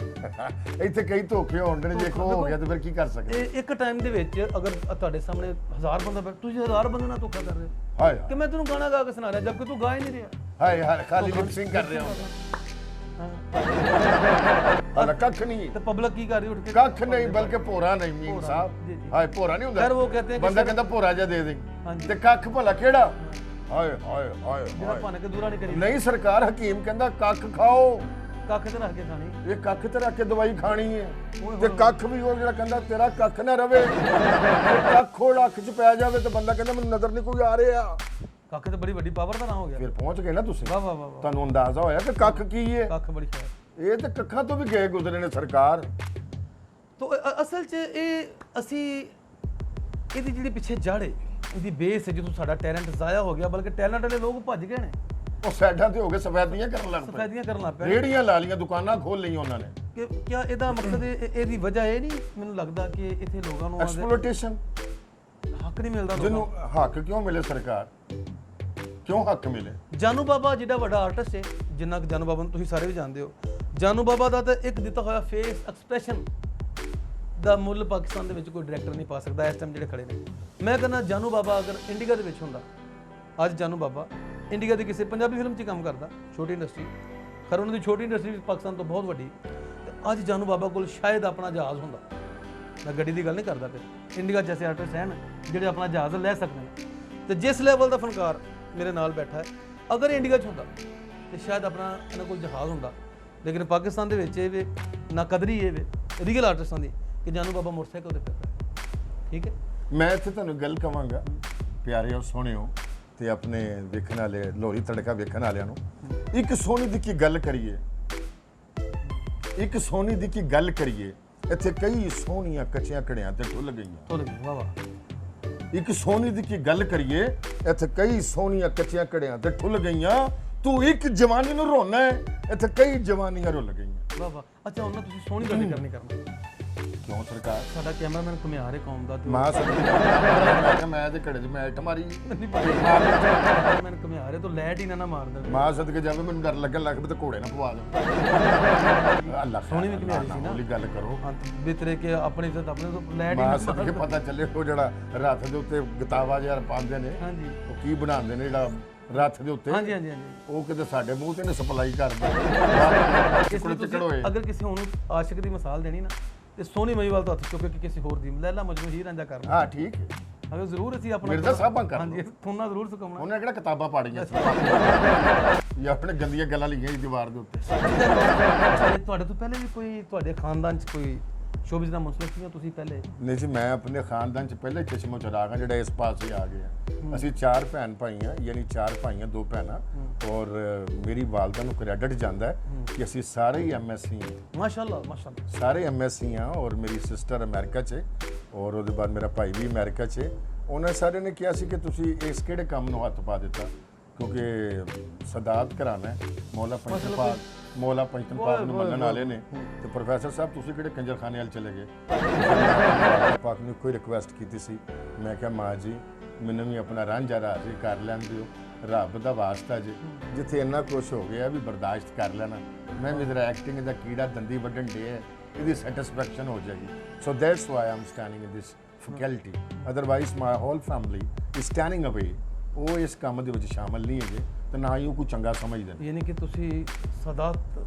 ਇੱਥੇ ਕਈ ਧੋਖੇ ਹੋਣ ਨੇ, ਦੇਖੋ ਹੋ ਗਿਆ ਤੇ ਫਿਰ ਕੀ ਕਰ ਸਕਦੇ। ਇਹ ਇੱਕ ਟਾਈਮ ਦੇ ਵਿੱਚ ਅਗਰ ਤੁਹਾਡੇ ਸਾਹਮਣੇ 1000 ਬੰਦਾ ਬੈਠ, ਤੁਸੀਂ 1000 ਬੰਦੇ ਨਾਲ ਧੋਖਾ ਕਰ ਰਹੇ ਹੋ। ਹਾਏ ਕਿ ਮੈਂ ਤੈਨੂੰ ਗਾਣਾ ਗਾ ਕੇ ਸੁਣਾ ਰਿਹਾ ਜਦਕਿ ਤੂੰ ਗਾ ਹੀ ਨਹੀਂ ਰਿਹਾ। ਹਾਏ ਹਾਏ ਖਾਲੀ ਲਿਪ ਸਿੰਗ ਕਰ ਰਿਹਾ ਹੁੰਦਾ। ਹਾਲੇ ਕੱਖ ਨਹੀਂ ਤੇ ਪਬਲਿਕ ਕੀ ਕਰ ਰਹੀ ਉੱਠ ਕੇ? ਕੱਖ ਨਹੀਂ, ਬਲਕਿ ਭੋਰਾ ਨਹੀਂ ਮੀਨ ਜੀ, ਸਾਹਿਬ। ਜੀ। ਹਾਏ ਭੋਰਾ ਨਹੀਂ ਹੁੰਦਾ ਖੈਰ ਉਹ ਕਹਤੇ ਬੰਦਾ ਕਹਿੰਦਾ ਭੋਰਾ ਜਿਹਾ ਦੇ ਦੇ, ਹਾਂਜੀ। ਤੇ ਕੱਖ ਭਲਾ ਕਿਹੜਾ? ਹਾਏ ਹਾਏ ਹਾਏ ਜਿਹੜਾ ਹਾਏ। ਭੰਨ ਕੇ ਦੂਰਾ ਨਹੀਂ ਕਰੀ। ਨਹੀਂ, ਸਰਕਾਰ ਹਕੀਮ ਕਹਿੰਦਾ ਕੱਖ ਖਾਓ, ਕੱਖ ਤੇ ਰੱਖ ਕੇ ਖਾਣੀ। ਇਹ ਕੱਖ ਤੇ ਰੱਖ ਕੇ ਦਵਾਈ ਖਾਣੀ ਹੈ। ਓਏ ਤੇ ਕੱਖ ਵੀ ਉਹ ਜਿਹੜਾ ਕਹਿੰਦਾ ਤੇਰਾ ਕੱਖ ਨਾ ਰਵੇ, ਤੇ ਕੱਖ ਉਹ ਅੱਖ 'ਚ ਪੈ ਜਾਵੇ ਤੇ ਬੰਦਾ ਕਹਿੰਦਾ ਮੈਨੂੰ ਨਜ਼ਰ ਨਹੀਂ ਕੋਈ ਆ ਰਿਹਾ। ਕੱਖ ਤੇ ਬੜੀ ਵੱਡੀ ਪਾਵਰ ਦਾ ਨਾ ਹੋ ਗਿਆ। ਫਿਰ ਪਹੁੰਚ ਗਏ ਨਾ ਤੁਸੀਂ, ਵਾਹ ਵਾਹ ਵਾਹ ਵਾਹ। ਤੁਹਾਨੂੰ ਅੰਦਾਜ਼ਾ ਹੋਇਆ ਕਿ ਕੱਖ ਕੀ ਹੈ। ਕੱਖ ਬੜੀ ਖੈਰ। ਇਹ ਤੇ ਕੱਖਾਂ ਤੋਂ ਵੀ ਗਏ ਗੁਜ਼ਰੇ ਨੇ ਸਰਕਾਰ। ਤੋ ਅਸਲ 'ਚ ਇਹ ਅਸੀਂ ਇਹਦੀ ਜਿਹੜੀ ਪਿੱਛੇ ਜੜ ਹੈ, ਇਹਦੀ ਬੇਸ ਹੈ, ਜਦੋਂ ਸਾਡਾ ਟੈਲੈਂਟ ਜ਼ਾਇਆ ਹੋ ਗਿਆ, ਬਲਕਿ ਟੈਲੈਂਟ ਵਾਲੇ ਲੋਕ ਭੱਜ ਗਏ ਨੇ, ਉਹ ਸਾਈਡਾਂ ਤੇ ਹੋ ਗਏ ਸਫੈਦੀਆਂ ਕਰਨ ਲੱਗ ਪਏ, ਸਫੈਦੀਆਂ ਕਰਨ ਲੱਗ ਪਏ। ਰੇੜੀਆਂ ਲਾ ਲੀਆਂ, ਦੁਕਾਨਾਂ ਖੋਲ ਲਈਆਂ ਉਹਨਾਂ ਨੇ। ਕਿ ਕਿਆ ਇਹਦਾ ਮਕਸਦ ਇਹਦੀ ਵਜ੍ਹਾ ਇਹ ਨਹੀਂ ਮੈਨੂੰ ਲੱਗਦਾ ਕਿ ਇੱਥੇ ਲੋਕਾਂ ਨੂੰ ਐਕਸਪਲੋਇਟੇਸ਼ਨ, ਹੱਕ ਨਹੀਂ ਮਿਲਦਾ ਜਿਹਨੂੰ ਲੋਕਾਂ ਨੂੰ। ਹੱਕ ਕਿਉਂ ਮਿਲੇ? ਸਰਕਾਰ ਕਿਉਂ ਹੱਕ ਮਿਲੇ? ਜਾਨੂ ਬਾਬਾ ਜਿਹੜਾ ਵੱਡਾ ਆਰਟਿਸਟ ਹੈ, ਜਿੰਨਾ ਕਿ ਜਾਨੂ ਬਾਬਾ ਨੂੰ ਤੁਸੀਂ ਸਾਰੇ ਵੀ ਜਾਣਦੇ ਹੋ, ਜਾਨੂ ਬਾਬਾ ਦਾ ਤਾਂ ਇੱਕ ਦਿੱਤਾ ਹੋਇਆ ਫੇਸ ਐਕਸਪ੍ਰੈਸ਼ਨ ਦਾ ਮੁੱਲ ਪਾਕਿਸਤਾਨ ਦੇ ਵਿੱਚ ਕੋਈ ਡਾਇਰੈਕਟਰ ਨਹੀਂ ਪਾ ਸਕਦਾ ਇਸ ਟਾਈਮ ਜਿਹੜੇ ਖੜੇ ਨੇ। ਮੈਂ ਕਹਿੰਦਾ ਜਾਨੂ ਬਾਬਾ ਅਗਰ ਇੰਡੀਆ ਦੇ ਵਿੱਚ ਹੁੰਦਾ, ਅੱਜ ਜਾਨੂ ਬਾਬਾ ਇੰਡੀਆ ਦੀ ਕਿਸੇ ਪੰਜਾਬੀ ਫਿਲਮ 'ਚ ਹੀ ਕੰਮ ਕਰਦਾ, ਛੋਟੀ ਇੰਡਸਟਰੀ, ਖਰ ਉਹਨਾਂ ਦੀ ਛੋਟੀ ਇੰਡਸਟਰੀ ਵੀ ਪਾਕਿਸਤਾਨ ਤੋਂ ਬਹੁਤ ਵੱਡੀ, ਤੇ ਅੱਜ ਜਾਨੂ ਬਾਬਾ ਕੋਲ ਸ਼ਾਇਦ ਆਪਣਾ ਜਹਾਜ਼ ਹੁੰਦਾ। ਮੈਂ ਗੱਡੀ ਦੀ ਗੱਲ ਨਹੀਂ ਕਰਦਾ, ਫਿਰ ਇੰਡੀਆ ਜੈਸੇ ਆਰਟਿਸਟ ਹਨ ਜਿਹੜੇ ਆਪਣਾ ਜਹਾਜ਼ ਲੈ ਸਕਦੇ ਨੇ। ਤੇ ਜਿਸ ਲੈਵਲ ਦਾ ਫਨਕਾਰ ਮੇਰੇ ਨਾਲ ਬੈਠਾ ਹੈ, ਅਗਰ ਇੰਡੀਆ 'ਚ ਹੁੰਦਾ ਤੇ ਸ਼ਾਇਦ ਆਪਣਾ ਇਹਨਾਂ ਕੋਲ ਜਹਾਜ਼ ਹੁੰਦਾ। ਲੇਕਿਨ ਪਾਕਿਸਤਾਨ ਦੇ ਵਿੱਚ ਇਹ ਵੇ ਨਾ ਕਦਰੀ ਇਹ ਵੇ ਰੀਅਲ ਆਰਟਿਸਟਾਂ ਦੀ ਕਿ ਜਾਨੂ ਬਾਬਾ ਮੋਟਰਸਾਈਕਲ ਤੇ ਫਿਰਦਾ। ਠੀਕ ਹੈ, ਮੈਂ ਇੱਥੇ ਤੁਹਾਨੂੰ ਗੱਲ ਕਵਾਂਗਾ, ਪਿਆਰਿਓ ਸੋਹਣਿਓ ਤੇ ਆਪਣੇ ਵੇਖਣ ਵਾਲੇ ਲੋਰੀ ਤੜਕਾ ਵੇਖਣ ਵਾਲਿਆਂ ਨੂੰ, ਇੱਕ ਸੋਹਣੀ ਦੀ ਕੀ ਗੱਲ ਕਰੀਏ, ਇੱਕ ਸੋਹਣੀ ਦੀ ਕੀ ਗੱਲ ਕਰੀਏ। ਇੱਥੇ ਕਈ ਸੋਹਣੀਆਂ ਕੱਚੀਆਂ ਘੜਿਆਂ ਤੇ ਢੁੱਲ ਗਈਆਂ। ਤੋਲ ਗਈ ਵਾਹ ਵਾਹ। ਇੱਕ ਸੋਹਣੀ ਦੀ ਕੀ ਗੱਲ ਕਰੀਏ, ਇੱਥੇ ਕਈ ਸੋਹਣੀਆਂ ਕੱਚੀਆਂ ਘੜਿਆਂ ਤੇ ਢੁੱਲ ਗਈਆਂ। ਤੂੰ ਇੱਕ ਜਵਾਨੀ ਨੂੰ ਰੋਣਾ ਹੈ, ਇੱਥੇ ਕਈ ਜਵਾਨੀਆਂ ਰੁੱਲ ਗਈਆਂ। ਵਾਹ ਵਾਹ। ਅੱਛਾ ਉਹਨਾਂ ਤੁਸੀਂ ਸੋਹਣੀ ਗੱਲ ਕਰਨੀ ਕਰਨਾ। ਕਿਉਂ ਸਰਕਾਰ? ਸਾਡਾ ਕੈਮਰਾਮੈਨ ਘੁਮਿਆਰ ਹੈ ਕੌਮ ਦਾ, ਮਾਂ ਸਦਕੇ ਮੈਂ ਤੇ ਘੜੇ 'ਚ ਮੈਟ ਮਾਰੀ। ਕੈਮਰਾਮੈਨ ਘੁਮਿਆਰ ਹੈ ਤਾਂ ਲੈਟ ਹੀ ਨਾ ਮਾਰ ਦੇਵੇ। ਮਾਂ ਸਦਕੇ ਜਾਵੇ, ਮੈਨੂੰ ਡਰ ਲੱਗਣ ਲੱਗ ਪਈ ਤੇ ਘੋੜੇ ਨਾ ਪਵਾ ਦੇ। ਅੱਲਾ ਸੋਹਣੀ ਵੀ ਘੁਮਿਆਰੀ ਸੀ ਨਾ। ਉਹਲੀ ਗੱਲ ਕਰੋ। ਹਾਂ ਬਿਤਰੇ ਕੇ ਆਪਣੇ ਇੱਜ਼ਤ ਆਪਣੇ ਤੋਂ ਲੈਟ ਹੀ ਮਾਂ ਨਾ ਸਦਕੇ ਪਤਾ ਚੱਲੇ ਉਹ ਜਿਹੜਾ ਰੱਥ ਦੇ ਉੱਤੇ ਗਤਾਵਾ ਜਿਹਾ ਪਾਉਂਦੇ ਨੇ, ਹਾਂਜੀ ਉਹ ਕੀ ਬਣਾਉਂਦੇ ਨੇ ਜਿਹੜਾ ਰੱਥ ਦੇ ਉੱਤੇ, ਹਾਂਜੀ ਹਾਂਜੀ ਹਾਂਜੀ। ਉਹ ਕਿਤੇ ਸਾਡੇ ਮੂੰਹ ਤੇ ਨੇ ਸਪਲਾਈ ਕਰਦੇ। ਇਸ ਲਈ ਤੁਸੀਂ ਅਗਰ ਕਿਸੇ ਹੋਰ ਨੂੰ ਆਸ਼ਿਕ ਦੀ ਮਿਸਾਲ ਦੇਣੀ ਨਾ, ਤੇ ਸੋਹਣੀ ਮਹੀਵਾਲ ਤੋਂ ਹੱਥ ਚੁੱਕ ਕੇ ਕਿਸੇ ਹੋਰ ਦੀ ਲੈਲਾ ਮਜਨੂ ਹੀ ਰਾਂਝਾ ਕਰਨਾ। ਹਾਂ ਠੀਕ ਹੈ, ਅਗਰ ਜ਼ਰੂਰ ਅਸੀਂ ਆਪਣਾ ਮਿਰਜ਼ਾ ਸਾਹਿਬਾਂ ਕਰ ਹਾਂਜੀ ਤੁਹਾਨੂੰ ਜ਼ਰੂਰ ਸੁਕਾਉਣਾ। ਉਹਨੇ ਕਿਹੜਾ ਕਿਤਾਬਾਂ ਪਾੜੀਆਂ ਸੀ ਜਾਂ ਆਪਣੇ ਗੰਦੀਆਂ ਗੱਲਾਂ ਲਿਖੀਆਂ ਸੀ ਦੀਵਾਰ ਦੇ ਉੱਤੇ। ਤੁਹਾਡੇ ਤੋਂ ਪਹਿਲੇ ਵੀ ਕੋਈ ਤੁਹਾਡੇ ਖਾਨਦਾਨ 'ਚ ਕੋਈ ਸ਼ੋਬਿਜ਼ ਦਾ ਮੁਸਲਕ ਸੀ ਜਾਂ ਤੁਸੀਂ ਪਹਿਲੇ? ਨਹੀਂ ਜੀ, ਮੈਂ ਆਪਣੇ ਖਾਨਦਾਨ 'ਚ ਪਹਿਲੇ ਚਸ਼ਮੋ ਚਰਾਗ ਹਾਂ ਜਿਹੜਾ ਇਸ ਪਾਸੇ ਆ ਗਿਆ। ਅਸੀਂ 4 ਭੈਣ ਭਾਈ ਹਾਂ, ਯਾਨੀ 4 ਭਾਈਆਂ 2 ਭੈਣਾਂ, ਔਰ ਮੇਰੀ ਵਾਲਦਾ ਨੂੰ ਕ੍ਰੈਡਿਟ ਜਾਂਦਾ ਹੈ ਕਿ ਅਸੀਂ ਸਾਰੇ ਹੀ ਐਮਐਸਸੀ ਹਾਂ। ਮਾਸ਼ਾਅੱਲਾ ਮਾਸ਼ਾਅੱਲਾ। ਸਾਰੇ ਐਮਐਸਸੀ ਹਾਂ, ਔਰ ਮੇਰੀ ਸਿਸਟਰ ਅਮਰੀਕਾ 'ਚ ਹੈ, ਔਰ ਉਹਦੇ ਬਾਅਦ ਮੇਰਾ ਭਾਈ ਵੀ ਅਮਰੀਕਾ 'ਚ ਹੈ। ਉਹਨਾਂ ਸਾਰਿਆਂ ਨੇ ਕਿਹਾ ਸੀ ਕਿ ਤੁਸੀਂ ਇਸ ਕਿਹੜੇ ਕੰਮ ਨੂੰ ਹੱਥ ਪਾ ਦਿੱਤਾ, ਕਿਉਂਕਿ ਸਦਾਤ ਕਰਾਣਾ ਹੈ। ਮੌਲਾ ਪੰਚਤਨਪਾਲ ਨੂੰ ਮੰਨਣ ਵਾਲੇ ਨੇ, ਤੇ ਪ੍ਰੋਫੈਸਰ ਸਾਹਿਬ ਤੁਸੀਂ ਕਿਹੜੇ ਕੰਜਰਖਾਨੇ ਵਾਲ ਚਲੇ ਗਏ? ਪਾਕ ਨੇ ਕੋਈ ਰਿਕੁਐਸਟ ਕੀਤੀ ਸੀ। ਮੈਂ ਕਿਹਾ ਮਾਂ ਜੀ ਮੈਨੂੰ ਵੀ ਆਪਣਾ ਰਾਂਝਾ ਰਾਜ਼ੀ ਕਰ ਲੈਣ ਦਿਓ, ਰੱਬ ਦਾ ਵਾਸਤਾ ਜੀ, ਜਿੱਥੇ ਇੰਨਾ ਕੁਛ ਹੋ ਗਿਆ ਵੀ ਬਰਦਾਸ਼ਤ ਕਰ ਲੈਣਾ। ਮੈਂ ਵੀ ਜਰਾ ਐਕਟਿੰਗ ਦਾ ਕੀੜਾ ਦੰਦੀ ਵੱਢਣ ਡੇ ਹੈ, ਇਹਦੀ ਸੈਟੀਸਫੈਕਸ਼ਨ ਹੋ ਜਾਏਗੀ। So that's why I am standing in this faculty, otherwise my whole family is standing away. ਉਹ ਇਸ ਕੰਮ ਦੇ ਵਿੱਚ ਸ਼ਾਮਲ ਨਹੀਂ ਹੈਗੇ ਤੇ ਨਾ ਹੀ ਉਹ ਕੋਈ ਚੰਗਾ ਸਮਝਦੇ ਨੇ। ਯਾਨੀ ਕਿ ਤੁਸੀਂ ਸਦਾਤ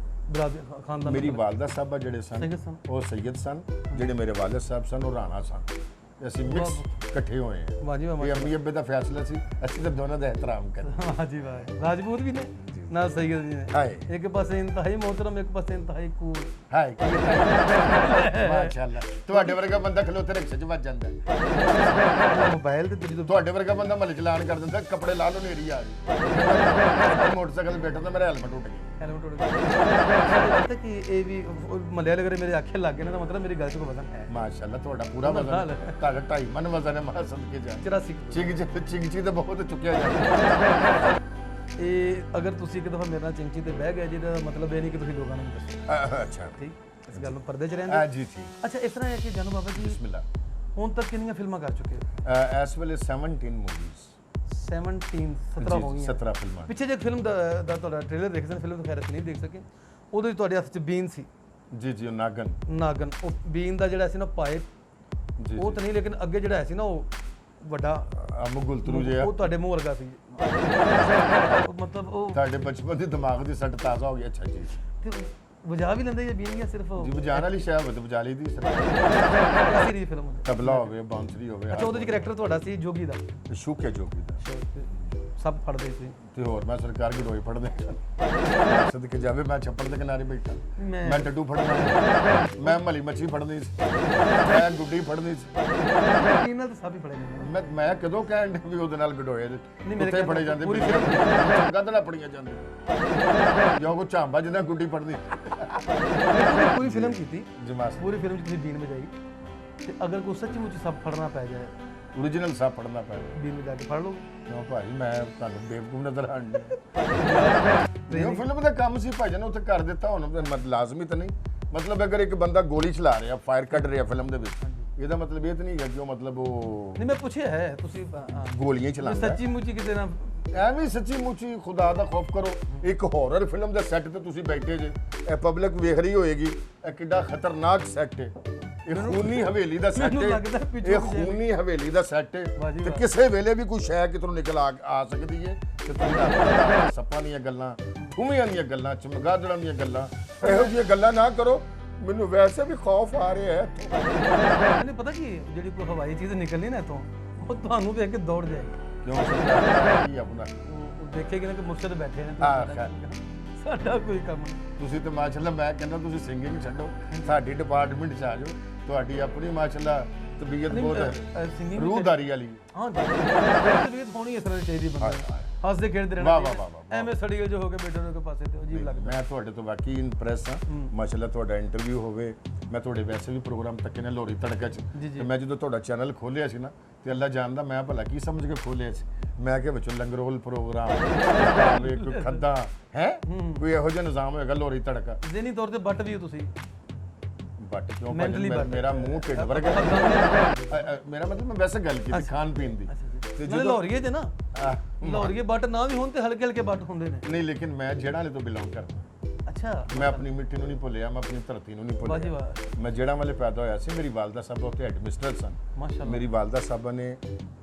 ਬਰਾਦਰ ਖਾਨਦਾਨ ਮੇਰੀ ਵਾਲਦਾ ਸਾਹਿਬਾ ਜਿਹੜੇ ਸਨ ਸੈਯਦ ਸਨ। ਉਹ ਸੈਯਦ ਸਨ, ਜਿਹੜੇ ਮੇਰੇ ਵਾਲਿਦ ਸਾਹਿਬ ਸਨ ਉਹ ਰਾਣਾ ਸਨ। ਅਸੀਂ ਮਿਕਸ ਇਕੱਠੇ ਹੋਏ ਹਾਂ। ਵਾਹ ਜੀ ਵਾਹ। ਇਹ ਅੰਮੀ ਅੱਬੇ ਦਾ ਫੈਸਲਾ ਸੀ, ਅਸੀਂ ਤਾਂ ਦੋਨਾਂ ਦਾ ਇਹਤਰਾਮ ਕਰਦੇ। ਵਾਹ ਜੀ ਵਾਹ। ਰਾਜਪੂਤ ਵੀ ਨੇ ਨਾ ਸੈਯਦ ਜੀ ਨੇ। ਹਾਏ ਇੱਕ ਪਾਸੇ ਇੰਤਹਾਈ ਮੋਹਤਰਮ, ਇੱਕ ਪਾਸੇ ਇੰਤਹਾਈ ਕੂਲ। ਹਾਏ ਮਾਸ਼ਾਅੱਲਾ, ਤੁਹਾਡੇ ਵਰਗਾ ਬੰਦਾ ਖਲੋਤੇ ਰਿਕਸ਼ੇ 'ਚ ਵੱਜ ਜਾਂਦਾ। ਮੋਬਾਈਲ ਤੇ ਜਦੋਂ ਤੁਹਾਡੇ ਵਰਗਾ ਬੰਦਾ ਮਹੱਲੇ ਚਲਾਨ ਕਰ ਦਿੰਦਾ, ਕੱਪੜੇ ਲਾ ਲਓ ਨੇਰੀ ਆ ਗਈ। ਮੋਟਰਸਾਈਕਲ ਤੇ ਬੈਠਾ ਤਾਂ ਮੇਰਾ ਹੈਲਮਟ ਉੱਡ ਗਿਆ। ਹੈਲਮਟ ਉੱਡ ਗਿਆ। ਪਤਾ ਕਿ ਇਹ ਵੀ ਮੱਲੇ ਵਾਲੇ ਮੇਰੇ ਅੱਖੇ ਲੱਗ ਗਏ ਨੇ, ਤਾਂ ਮਤਲਬ ਮੇਰੀ ਗੱਲ 'ਚ ਕੋਈ ਵਜ਼ਨ ਹੈ। ਮਾਸ਼ਾਅੱਲਾ ਤੁਹਾਡਾ ਪੂਰਾ ਵਜ਼ਨ ਹੈ, ਤੁਹਾਡਾ 2.5 ਮਨ ਵਜ਼ਨ ਹੈ। ਮਾਂ ਸਦਕੇ ਜਾ 84 ਚਿੰਗਚੀ ਤਾਂ ਬਹੁਤ ਚੁੱਕਿਆ ਜਾਂਦਾ। ਇਹ ਅਗਰ ਤੁਸੀਂ ਇੱਕ ਦਫਾ ਮੇਰੇ ਨਾਲ ਚਿੰਚੀ ਤੇ ਬਹਿ ਗਏ, ਜਿਹਦਾ ਮਤਲਬ ਇਹ ਨਹੀਂ ਕਿ ਤੁਸੀਂ ਲੋਕਾਂ ਨੂੰ ਦੱਸੋ। ਅੱਛਾ ਠੀਕ, ਇਸ ਗੱਲ ਨੂੰ ਪਰਦੇ 'ਚ ਰਹਿੰਦੇ। ਜੀ ਜੀ, ਅੱਛਾ, ਇਸ ਤਰ੍ਹਾਂ ਹੈ ਕਿ ਜਾਨੂ ਬਾਬਾ ਜੀ ਬਿਸਮਿਲ੍ਲਾ। ਹੁਣ ਤੱਕ ਕਿੰਨੀਆਂ ਫਿਲਮਾਂ ਕਰ ਚੁੱਕੇ ਹੋ? As well 17 movies. 17 ਹੋ ਗਈਆਂ। 17 ਫਿਲਮਾਂ। ਪਿੱਛੇ ਜੇ ਫਿਲਮ ਦਾ ਤੁਹਾਡਾ ਟ੍ਰੇਲਰ ਦੇਖਿਆ ਸੀ, ਫਿਲਮ ਤਾਂ ਖੈਰ ਅਸੀਂ ਨਹੀਂ ਦੇਖ ਸਕੇ। ਉਹਦੇ 'ਚ ਤੁਹਾਡੇ ਹੱਥ 'ਚ ਬੀਨ ਸੀ। ਜੀ ਜੀ, ਉਹ ਨਾਗਨ। ਉਹ ਬੀਨ ਦਾ ਜਿਹੜਾ ਸੀ ਨਾ ਪਾਈਪ, ਜੀ ਉਹ ਤਾਂ ਨਹੀਂ, ਲੇਕਿਨ ਅੱਗੇ ਜਿਹੜਾ ਸੀ ਨਾ ਉਹ ਵੱਡਾ ਮੁਗਲਤਰੂ ਜਿਹਾ, ਉਹ ਤੁਹਾਡੇ ਮੂੰਹ ਵਰਗਾ ਸੀ। ਮਤਲਬ ਉਹ ਤੁਹਾਡੇ ਬਚਪਨ ਦੇ ਦਿਮਾਗ ਦੀ ਸੱਟ ਤਾਜ਼ਾ ਹੋ ਗਈ। ਅੱਛਾ ਜੀ। ਤੇ ਵਜਾ ਵੀ ਲੈਂਦੇ ਜਾਂ ਬੀਨ ਜਾਂ ਸਿਰਫ ਜੀ ਵਜਾਣ ਵਾਲੀ ਸ਼ਾਇਦ ਹੋਵੇ ਤਾਂ ਵਜਾ ਲਈ ਦੀ ਸਰ। ਐਸੀ ਰਹੀ ਫਿਲਮ ਹੁੰਦੀ? ਤਬਲਾ ਹੋਵੇ, ਬਾਂਸਰੀ ਹੋਵੇ। ਅੱਛਾ, ਉਹਦੇ ਚ ਕਰੈਕਟਰ ਤੁਹਾਡਾ ਸੀ ਜੋਗੀ ਦਾ, ਸ਼ੂਕੇ ਜੋਗੀ ਦਾ। ਸਭ ਫੜਦੇ ਸੀ। ਤੇ ਹੋਰ ਮੈਂ ਸਰਕਾਰ ਗੜੋਏ ਫੜਦੇ ਸਦਕੇ ਜਾਵੇ, ਮੈਂ ਛੱਪੜ ਦੇ ਕਿਨਾਰੇ ਬੈਠਾ, ਮੈਂ ਟੱਟੂ ਫੜਨਾ, ਮੈਂ ਮਲੀ ਮੱਛੀ ਫੜਨੀ ਸੀ, ਮੈਂ ਗੁੱਡੀ ਫੜਨੀ ਸੀ। ਇਹਨਾਂ ਤਾਂ ਸਭ ਹੀ ਫੜੇ ਜਾਂਦੇ ਨੇ। ਮੈਂ ਕਦੋਂ ਕਹਿਣ ਡਿਆ ਵੀ ਉਹਦੇ ਨਾਲ ਗੜੋਏ ਦੇ ਮੇਰੇ ਉੱਤੇ ਫੜੇ ਜਾਂਦੇ, ਪੂਰੀ ਗੰਦਲਾ ਪੜੀਆਂ ਜਾਂਦੇ ਜੋ ਕੋ ਝਾਂਬਾ ਜਿੰਨਾ ਗੁੱਡੀ ਫੜਦੀ। ਪੂਰੀ ਫਿਲਮ ਕੀਤੀ, ਜਮਾਸ ਪੂਰੀ ਫਿਲਮ 'ਚ ਤੁਸੀਂ ਬੀਨ ਵਜਾਈ, ਤੇ ਅਗਰ ਕੋਈ ਸੱਚੀ ਮੁੱਚੀ ਸਭ ਫੜਨਾ ਪੈ ਜਾਏ, ਓਰੀਜਨਲ ਸਾ ਫੜਨਾ ਪੈ ਬੀਨ ਵਜਾ ਕੇ ਫੜ ਲਓ। ਕਿਉਂ ਭਾਈ ਮੈਂ ਤੁਹਾਨੂੰ ਬੇਵਕੂਫ ਨਜ਼ਰ ਆਣ ਡਿਆ। ਫਿਲਮ ਦਾ ਕੰਮ ਸੀ ਭਾਜਨ, ਉੱਥੇ ਕਰ ਦਿੱਤਾ। ਹੁਣ ਲਾਜ਼ਮੀ ਤਾਂ ਨਹੀਂ, ਮਤਲਬ ਅਗਰ ਇੱਕ ਬੰਦਾ ਗੋਲੀ ਚਲਾ ਰਿਹਾ, ਫਾਇਰ ਕੱਢ ਰਿਹਾ ਫਿਲਮ ਦੇ ਵਿੱਚ, ਇਹਦਾ ਮਤਲਬ ਇਹ ਤਾਂ ਨਹੀਂ ਹੈ ਕਿ ਉਹ ਮਤਲਬ ਉਹ ਨਹੀਂ, ਮੈਂ ਪੁੱਛਿਆ ਹੈ ਤੁਸੀਂ ਗੋਲੀਆਂ ਚਲਾਉਂਦਾ। ਸੱਚੀ ਮੁੱਚੀ ਕਿਸੇ ਨਾਲ ਐਵੇਂ ਸੱਚੀ ਮੁੱਚੀ ਖੁਦਾ ਦਾ ਖੌਫ ਕਰੋ। ਇੱਕ ਹੌਰਰ ਫਿਲਮ ਦੇ ਸੈੱਟ ਤੇ ਤੁਸੀਂ ਬੈਠੇ ਜੇ, ਇਹ ਪਬਲਿਕ ਵੇਖ ਰਹੀ ਹੋਏਗੀ, ਇਹ ਕਿੱਡਾ ਖਤਰਨਾਕ ਸੈੱਟ ਹੈ। ਇਹ ਖੂਨੀ ਹਵੇਲੀ ਦਾ ਸੈੱਟ ਹੈ, ਇਹ ਖੂਨੀ ਹਵੇਲੀ ਦਾ ਸੈੱਟ ਹੈ, ਤੇ ਕਿਸੇ ਵੇਲੇ ਵੀ ਕੋਈ ਸ਼ੈ ਕਿਤੋਂ ਨਿਕਲ ਆ ਸਕਦੀ ਹੈ। ਤੇ ਤੁਹਾਨੂੰ ਸੱਪਾਂ ਦੀਆਂ ਗੱਲਾਂ, ਠੂਮੀਆਂ ਦੀਆਂ ਗੱਲਾਂ, ਚਮਗਾਦੜਾਂ ਦੀਆਂ ਗੱਲਾਂ, ਇਹੋ ਜਿਹੀਆਂ ਗੱਲਾਂ ਨਾ ਕਰੋ। ਮੈਨੂੰ ਵੈਸੇ ਵੀ ਖੌਫ ਆ ਰਿਹਾ ਹੈ। ਨਹੀਂ ਪਤਾ ਕੀ, ਜਿਹੜੀ ਕੋਈ ਹਵਾਈ ਚੀਜ਼ ਨਿਕਲਣੀ ਨਾ ਇੱਥੋਂ, ਉਹ ਤੁਹਾਨੂੰ ਵੇਖ ਕੇ ਦੌੜ ਜਾਏਗੀ। ਕਿਉਂ ਸਰਕਾਰ ਕੀ ਆਪਣਾ ਉਹ ਦੇਖੇਗੀ ਨਾ ਕਿ ਮੁਰਸ਼ਦ ਬੈਠੇ ਨੇ, ਖੈਰ। ਸਾਡਾ ਕੋਈ ਕੰਮ ਨਹੀਂ। ਤੁਸੀਂ ਤੇ ਮਾਸ਼ਾਅੱਲਾ, ਮੈਂ ਕਹਿੰਦਾ ਤੁਸੀਂ ਸਿੰਗਿੰਗ ਛੱਡੋ, ਸਾਡੀ ਡਿਪਾਰਟਮੈਂਟ 'ਚ ਆ ਜਾਓ। ਤੁਹਾਡੀ ਆਪਣੀ ਮਾਸ਼ਾਅੱਲਾ ਤਬੀਅਤ ਬਹੁਤ ਸਿੰਗਿੰਗ ਰੂਹਦਾਰੀ ਵਾਲੀ। ਹਾਂ ਤਬੀਅਤ ਹੋਣੀ ਇਸ ਤਰ੍ਹਾਂ ਚਾਹੀਦੀ ਬੰਦੇ, ਹੱਸਦੇ ਖੇਡਦੇ ਰਹਿਣਾ। ਐਵੇਂ ਸੜੀ ਜੋ ਹੋ ਕੇ ਬੈਠੇ ਰਹੋ ਕੇ ਪਾਸੇ ਤੇ ਅਜੀਬ ਲੱਗਦਾ। ਮੈਂ ਤੁਹਾਡੇ ਤੋਂ ਵਾਕਈ ਇੰਪ੍ਰੈਸ ਹਾਂ। ਮਾਸ਼ਾਅੱਲਾ ਤੁਹਾਡਾ ਇੰਟਰਵਿਊ ਹੋਵੇ, ਮੈਂ ਤੁਹਾਡੇ ਵੈਸੇ ਵੀ ਪ੍ਰੋਗਰਾਮ ਤੱਕੇ ਨੇ ਲੋਰੀ ਤੜਕਾ 'ਚ, ਤੇ ਮੈਂ ਜਦੋਂ ਤੁਹਾਡਾ ਚੈਨਲ ਖੋਲ੍ਹਿਆ ਸੀ ਨਾ, ਤੇ ਅੱਲਾ ਜਾਣਦਾ ਮੈਂ ਭਲਾ ਕੀ ਸਮਝ ਕੇ ਖੋਲ੍ਹਿਆ ਸੀ। ਮੈਂ ਕਿਹਾ ਵਿੱਚੋਂ ਲੰਗਰੋਲ ਪ੍ਰੋਗਰਾਮ, ਕੋਈ ਖੱਦਾ ਹੈ, ਕੋਈ ਇਹੋ ਜਿਹਾ ਨਿਜ਼ਾਮ ਹੋਏਗਾ ਲੋਰੀ ਤੜਕਾ। ਜ਼ਿਹਨੀ ਤੌਰ ਤੇ ਬੱਟ ਵੀ ਹੋ ਤੁਸੀਂ। ਬੱਟ ਕਿਉਂ? ਮੇਰਾ ਮੂੰਹ ਢਿੱਡ ਵਰਗਾ। ਮੇਰਾ ਮਤਲਬ ਮੈਂ ਵੈਸੇ ਗੱਲ ਕੀਤੀ ਖਾਣ ਪੀਣ ਦੀ। ਤੇ ਜਦੋਂ ਲਾਹੌਰੀਏ ਤੇ ਨਾ, ਲਾਹੌਰੀਏ ਬੱਟ ਨਾ ਵੀ ਹੋਣ ਤੇ ਹਲਕੇ ਹਲਕੇ ਬੱਟ ਹੁੰਦੇ ਨੇ। ਨਹੀਂ, ਲੇਕਿਨ ਮੈਂ ਜਿਹੜਾ ਵਾਲੇ ਤੋਂ ਬਿਲੋਂਗ ਕਰਦਾ। ਅੱਛਾ, ਮੈਂ ਆਪਣੀ ਮਿੱਟੀ ਨੂੰ ਨਹੀਂ ਭੁੱਲਿਆ, ਮੈਂ ਆਪਣੀ ਧਰਤੀ ਨੂੰ ਨਹੀਂ ਭੁੱਲਿਆ। ਮੈਂ ਜਿਹੜਾ ਵਾਲੇ ਪੈਦਾ ਹੋਇਆ ਸੀ, ਮੇਰੀ ਵਾਲਦਾ ਸਾਹਿਬ ਉੱਥੇ ਹੈਡ ਮਿਸਟਰ ਸਨ। ਮਾਸ਼ਾਅੱਲਾ। ਮੇਰੀ ਵਾਲਦਾ ਸਾਹਿਬ ਨੇ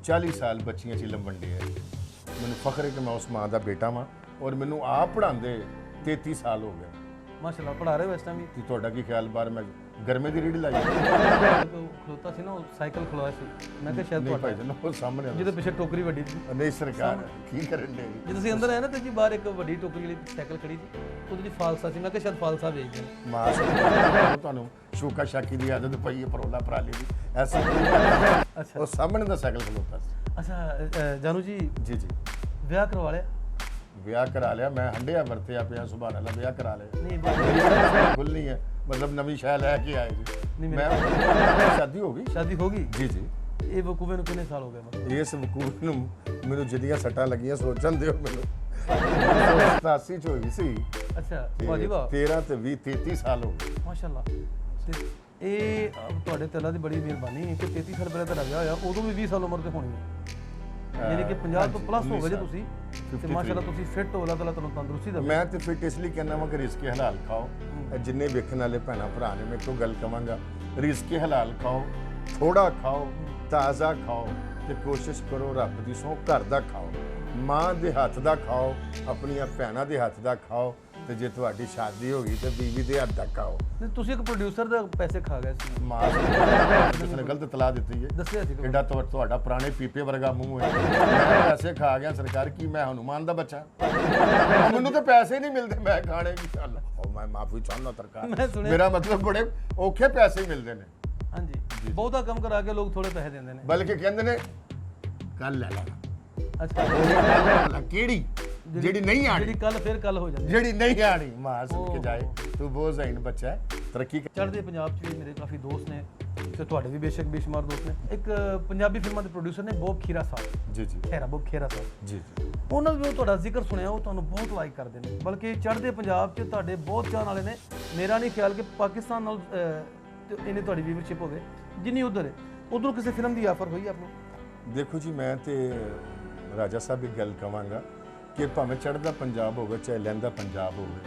40 ਸਾਲ ਬੱਚੀਆਂ 'ਚ ਇਲਮ ਵੰਡੇ ਹੈ। ਮੈਨੂੰ ਫਖਰ ਹੈ ਕਿ ਮੈਂ ਉਸ ਮਾਂ ਦਾ ਬੇਟਾ ਵਾਂ, ਔਰ ਮੈਨੂੰ ਆਪ ਪੜ੍ਹਾਉਂਦੇ 33 ਸਾਲ ਹੋ ਗਏ। ਮਾਸ਼ਾਅੱਲਾ ਪੜ੍ਹਾ ਰਹੇ ਹੋ ਇਸ ਟਾਈਮ ਵੀ। ਤੇ ਤੁਹਾਡਾ ਕੀ ਖਿਆਲ? ਬਾਹਰ ਮੈਂ ਗਰਮੇ ਦੀ ਰੀੜੀ ਲਾਈ ਖਲੋਤਾ ਸੀ ਨਾ, ਉਹ ਸਾਈਕਲ ਖਲੋਇਆ ਸੀ। ਮੈਂ ਕਿਹਾ ਸ਼ਾਇਦ ਨਹੀਂ ਭਾਈ ਜਨ, ਉਹ ਸਾਹਮਣੇ ਜਿਹਦੇ ਪਿੱਛੇ ਟੋਕਰੀ ਵੱਡੀ ਸੀ। ਨਹੀਂ ਸਰਕਾਰ ਕੀ ਕਰਨ ਦੇ ਜਦੋਂ ਅਸੀਂ ਅੰਦਰ ਆਏ ਨਾ, ਤੇ ਜੀ ਬਾਹਰ ਇੱਕ ਵੱਡੀ ਟੋਕਰੀ ਵਾਲੀ ਸਾਈਕਲ ਖੜੀ ਸੀ, ਉਹਦੇ ਲਈ ਫਾਲਸਾ ਸੀ। ਮੈਂ ਕਿਹਾ ਸ਼ਾਇਦ ਫਾਲਸਾ ਵੇਚਦੇ ਨੇ। ਮਾਸ ਤੁਹਾਨੂੰ ਸ਼ੂਕਾ ਸ਼ਾਕੀ ਦੀ ਆਦਤ ਪਈ ਹੈ, ਪਰੋਲਾ ਪਰਾਲੇ ਦੀ ਐਸੀ। ਅੱਛਾ, ਉਹ ਸਾਹਮਣੇ ਦਾ ਸਾਈਕਲ ਖਲੋਤਾ ਸੀ। ਅੱਛਾ ਜਾਨੂ ਜੀ, ਜੀ ਜੀ। ਵਿਆਹ ਕਰਵਾ ਲਿਆ? ਵਿਆਹ ਕਰਾ ਲਿਆ ਮੈਂ, ਹੰਡਿਆ ਵਰਤਿਆ ਪਿਆ, ਸੁਭਾਨ ਅੱਲਾ, ਵਿਆਹ ਕਰਾ ਲਿਆ। ਨਹੀਂ ਖੁੱਲ ਨਹੀਂ ਹੈ, ਮਤਲਬ ਨਵੀਂ ਸ਼ੈ ਲੈ ਕੇ ਆਏ ਜੀ। ਨਹੀਂ, ਮੈਂ ਸ਼ਾਦੀ ਹੋ ਗਈ। ਸ਼ਾਦੀ ਹੋ ਗਈ? ਜੀ ਜੀ। ਇਹ ਵਕੂਫੇ ਨੂੰ ਕਿੰਨੇ ਸਾਲ ਹੋ ਗਏ? ਮਤਲਬ ਇਸ ਵਕੂਫ ਨੂੰ ਮੈਨੂੰ ਜਿੰਨੀਆਂ ਸੱਟਾਂ ਲੱਗੀਆਂ ਸੋਚਣ ਦਿਓ ਮੈਨੂੰ। 87 ਚ ਹੋਈ ਸੀ। ਅੱਛਾ, ਵਾਹ ਜੀ ਵਾਹ। 13 ਤੇ 20 33 ਸਾਲ ਹੋ ਗਏ। ਮਾਸ਼ਾਅੱਲਾ। ਤੇ ਇਹ ਤੁਹਾਡੇ ਤੇ ਅੱਲਾ ਦੀ ਬੜੀ ਮਿਹਰਬਾਨੀ ਹੈ ਕਿ 33 ਸਾਲ ਪਹਿਲਾਂ ਤੁਹਾਡਾ ਵਿਆਹ ਹੋਇਆ, ਉਦੋਂ ਵੀ 20 ਸਾਲ ਉਮਰ ਤੇ ਹੋਣੀ ਹੈ। ਯਾਨੀ ਕਿ 50 ਤੋਂ ਪਲੱਸ ਹੋ ਗਏ ਜੇ ਤੁਸੀਂ, ਤੇ ਮਾਸ਼ਾਅੱਲਾ ਤੁਸੀਂ ਫਿੱਟ ਹੋ, ਅੱਲਾ ਤਾਲਾ ਤੁਹਾਨੂੰ ਤੰਦਰੁਸਤੀ ਦੇਵੇ। ਮੈਂ ਤੇ ਫਿੱਟ ਇਸ ਲਈ ਕਹਿੰਦਾ ਵਾਂ ਕਿ ਰਿਜ਼ਕ ਹਲਾਲ ਖਾਓ। ਜਿੰਨੇ ਵੇਖਣ ਵਾਲੇ ਭੈਣਾਂ ਭਰਾ ਨੇ, ਮੈਂ ਇੱਕੋ ਗੱਲ ਕਵਾਂਗਾ, ਰਿਜ਼ਕ ਹਲਾਲ ਖਾਓ, ਥੋੜਾ ਖਾਓ, ਤਾਜ਼ਾ ਖਾਓ, ਤੇ ਕੋਸ਼ਿਸ਼ ਕਰੋ ਰੱਬ ਦੀ ਸਹੁੰ ਘਰ ਦਾ ਖਾਓ, ਮਾਂ ਦੇ ਹੱਥ ਦਾ ਖਾਓ, ਆਪਣੀਆਂ ਭੈਣਾਂ ਦੇ ਹੱਥ ਦਾ ਖਾਓ, ਤੇ ਜੇ ਤੁਹਾਡੀ ਸ਼ਾਦੀ ਹੋ ਗਈ ਤੇ ਬੀਵੀ ਦੇ ਹੱਥ ਦਾ ਖਾਓ। ਤੁਸੀਂ ਇੱਕ ਪ੍ਰੋਡਿਊਸਰ ਦੇ ਪੈਸੇ ਖਾ ਗਏ ਸੀ। ਮਾਂ ਕਿਸੇ ਨੇ ਗਲਤ ਤਲਾ ਦਿੱਤੀ ਹੈ, ਦੱਸਿਆ ਸੀ ਕਿੱਡਾ ਤੁਹਾਡਾ ਪੁਰਾਣੇ ਪੀਪੇ ਵਰਗਾ ਮੂੰਹ ਹੈ। ਮੈਂ ਪੈਸੇ ਖਾ ਗਿਆ ਸਰਕਾਰ, ਕੀ ਮੈਂ ਹਨੂਮਾਨ ਦਾ ਬੱਚਾ? ਮੈਨੂੰ ਤਾਂ ਪੈਸੇ ਨਹੀਂ ਮਿਲਦੇ, ਮੈਂ ਖਾਣੇ ਕੀ ਚੱਲ। ਮੈਂ ਮਾਫੀ ਚਾਹੁੰਦਾ ਸਰਕਾਰ, ਮੇਰਾ ਮਤਲਬ ਬੜੇ ਔਖੇ ਪੈਸੇ ਮਿਲਦੇ ਨੇ। ਹਾਂਜੀ, ਬਹੁਤਾ ਕੰਮ ਕਰਾ ਕੇ ਲੋਕ ਥੋੜੇ ਪੈਸੇ ਦਿੰਦੇ ਨੇ, ਬਲਕਿ ਕਹਿੰਦੇ ਨੇ ਕੱਲ ਲੈ ਲੈਣਾ। ਅੱਛਾ, ਕਿਹੜੀ? ਜਿਹੜੀ ਨਹੀਂ ਆਣੀ, ਜਿਹੜੀ ਕੱਲ ਫਿਰ ਕੱਲ ਹੋ ਜਾਂਦੀ, ਜਿਹੜੀ ਨਹੀਂ ਆਣੀ। ਮਾਂ ਸੁਣ ਕੇ ਜਾਏ, ਤੂੰ ਬਹੁਤ ਜ਼ਹੀਨ ਬੱਚਾ ਹੈ, ਤਰੱਕੀ ਕਰ। ਚੜ੍ਹਦੇ ਪੰਜਾਬ 'ਚ ਵੀ ਮੇਰੇ ਕਾਫੀ ਦੋਸਤ ਨੇ, ਤੇ ਤੁਹਾਡੇ ਵੀ ਬੇਸ਼ੱਕ ਬੇਸ਼ੁਮਾਰ ਦੋਸਤ ਨੇ। ਇੱਕ ਪੰਜਾਬੀ ਫਿਲਮਾਂ ਦੇ ਪ੍ਰੋਡਿਊਸਰ ਨੇ ਬੋਬ ਖੀਰਾ ਸਾਹਿਬ। ਜੀ ਜੀ। ਬੋਬ ਖੀਰਾ ਸਾਹਿਬ ਜੀ ਜੀ। ਉਹਨਾਂ ਵੀ ਤੁਹਾਡਾ ਜ਼ਿਕਰ ਸੁਣਿਆ, ਉਹ ਤੁਹਾਨੂੰ ਬਹੁਤ ਲਾਈਕ ਕਰਦੇ ਨੇ, ਬਲਕਿ ਚੜ੍ਹਦੇ ਪੰਜਾਬ 'ਚ ਤੁਹਾਡੇ ਬਹੁਤ ਚਾਹਣ ਵਾਲੇ ਨੇ। ਮੇਰਾ ਨਹੀਂ ਖਿਆਲ ਕਿ ਪਾਕਿਸਤਾਨ ਨਾਲ ਇਹਨੇ ਤੁਹਾਡੀ ਵੀਵਰਸ਼ਿਪ ਹੋਵੇ ਜਿੰਨੀ ਉਧਰ ਹੈ। ਉਧਰੋਂ ਕਿਸੇ ਫਿਲਮ ਦੀ ਆਫਰ ਹੋਈ ਆਪਨੂੰ? ਦੇਖੋ ਜੀ, ਮੈਂ ਤੇ ਰਾਜਾ ਸਾਹਿਬ ਇੱਕ ਗੱਲ ਕਵਾਂਗਾ ਕਿ ਭਾਵੇਂ ਚੜ੍ਹਦਾ ਪੰਜਾਬ ਹੋਵੇ ਚਾਹੇ ਲਹਿੰਦਾ ਪੰਜਾਬ ਹੋਵੇ,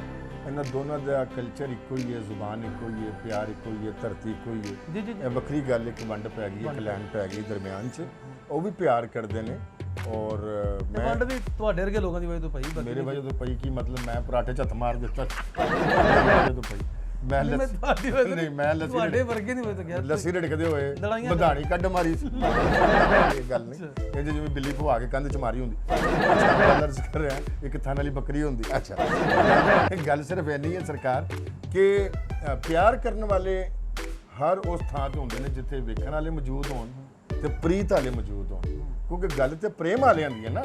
ਇਹਨਾਂ ਦੋਨਾਂ ਦਾ ਕਲਚਰ ਇੱਕੋ ਹੀ ਹੈ, ਜ਼ੁਬਾਨ ਇੱਕੋ ਹੀ ਹੈ, ਪਿਆਰ ਇੱਕੋ ਹੀ ਹੈ, ਧਰਤੀ ਇੱਕੋ ਹੀ ਹੈ। ਜੀ ਜੀ। ਇਹ ਵੱਖਰੀ ਗੱਲ, ਇੱਕ ਵੰਡ ਪੈ ਗਈ, ਇੱਕ ਲੈਂਡ ਪੈ ਗਈ ਦਰਮਿਆਨ 'ਚ, ਉਹ ਵੀ ਪਿਆਰ ਕਰਦੇ ਨੇ ਔਰ ਤੇ ਮੈਂ ਵੰਡ ਵੀ ਤੁਹਾਡੇ ਵਰਗੇ ਲੋਕਾਂ ਦੀ ਵਜ੍ਹਾ ਤੋਂ ਪਈ ਬਾਕੀ ਮੇਰੇ ਵਜ੍ਹਾ ਤੋਂ ਪਈ ਕੀ ਮਤਲਬ ਮੈਂ ਪਰਾਠੇ 'ਚ ਹੱਥ ਮਾਰ ਦਿੱਤਾ ਮੇਰੀ ਵਜ੍ਹਾ ਤੋਂ ਪਈ ਮੈਂ ਨਹੀਂ, ਮੈਂ ਲੱਸੀ ਤੁਹਾਡੀ ਵਜ੍ਹਾ ਤੋਂ ਨਹੀਂ ਮੈਂ ਲੱਸੀ ਤੁਹਾਡੇ ਵਰਗੇ ਦੀ ਵਜ੍ਹਾ ਤੋਂ ਗਿਆ ਲੱਸੀ ਰੜਕਦੇ ਹੋਏ ਲੜਾਈਆਂ ਵਧਾਣੀ ਕੱਢ ਮਾਰੀ ਸੀ ਇਹ ਗੱਲ ਨਹੀਂ ਇਹ ਜਿਵੇਂ ਬਿੱਲੀ ਭਵਾ ਕੇ ਕੰਧ 'ਚ ਮਾਰੀ ਹੁੰਦੀ ਗੱਲ ਅਰਜ਼ ਕਰ ਰਿਹਾ ਇੱਕ ਥਾਂ ਵਾਲੀ ਬੱਕਰੀ ਹੁੰਦੀ ਅੱਛਾ ਗੱਲ ਸਿਰਫ ਇੰਨੀ ਹੈ ਸਰਕਾਰ ਕਿ ਪਿਆਰ ਕਰਨ ਵਾਲੇ ਹਰ ਉਸ ਥਾਂ ਤੇ ਹੁੰਦੇ ਨੇ ਜਿੱਥੇ ਵੇਖਣ ਵਾਲੇ ਮੌਜੂਦ ਹੋਣ ਤੇ ਪ੍ਰੀਤ ਵਾਲੇ ਮੌਜੂਦ ਹੋਣ ਕਿਉਂਕਿ ਗੱਲ ਤੇ ਪ੍ਰੇਮ ਵਾਲਿਆਂ ਦੀ ਹੈ ਨਾ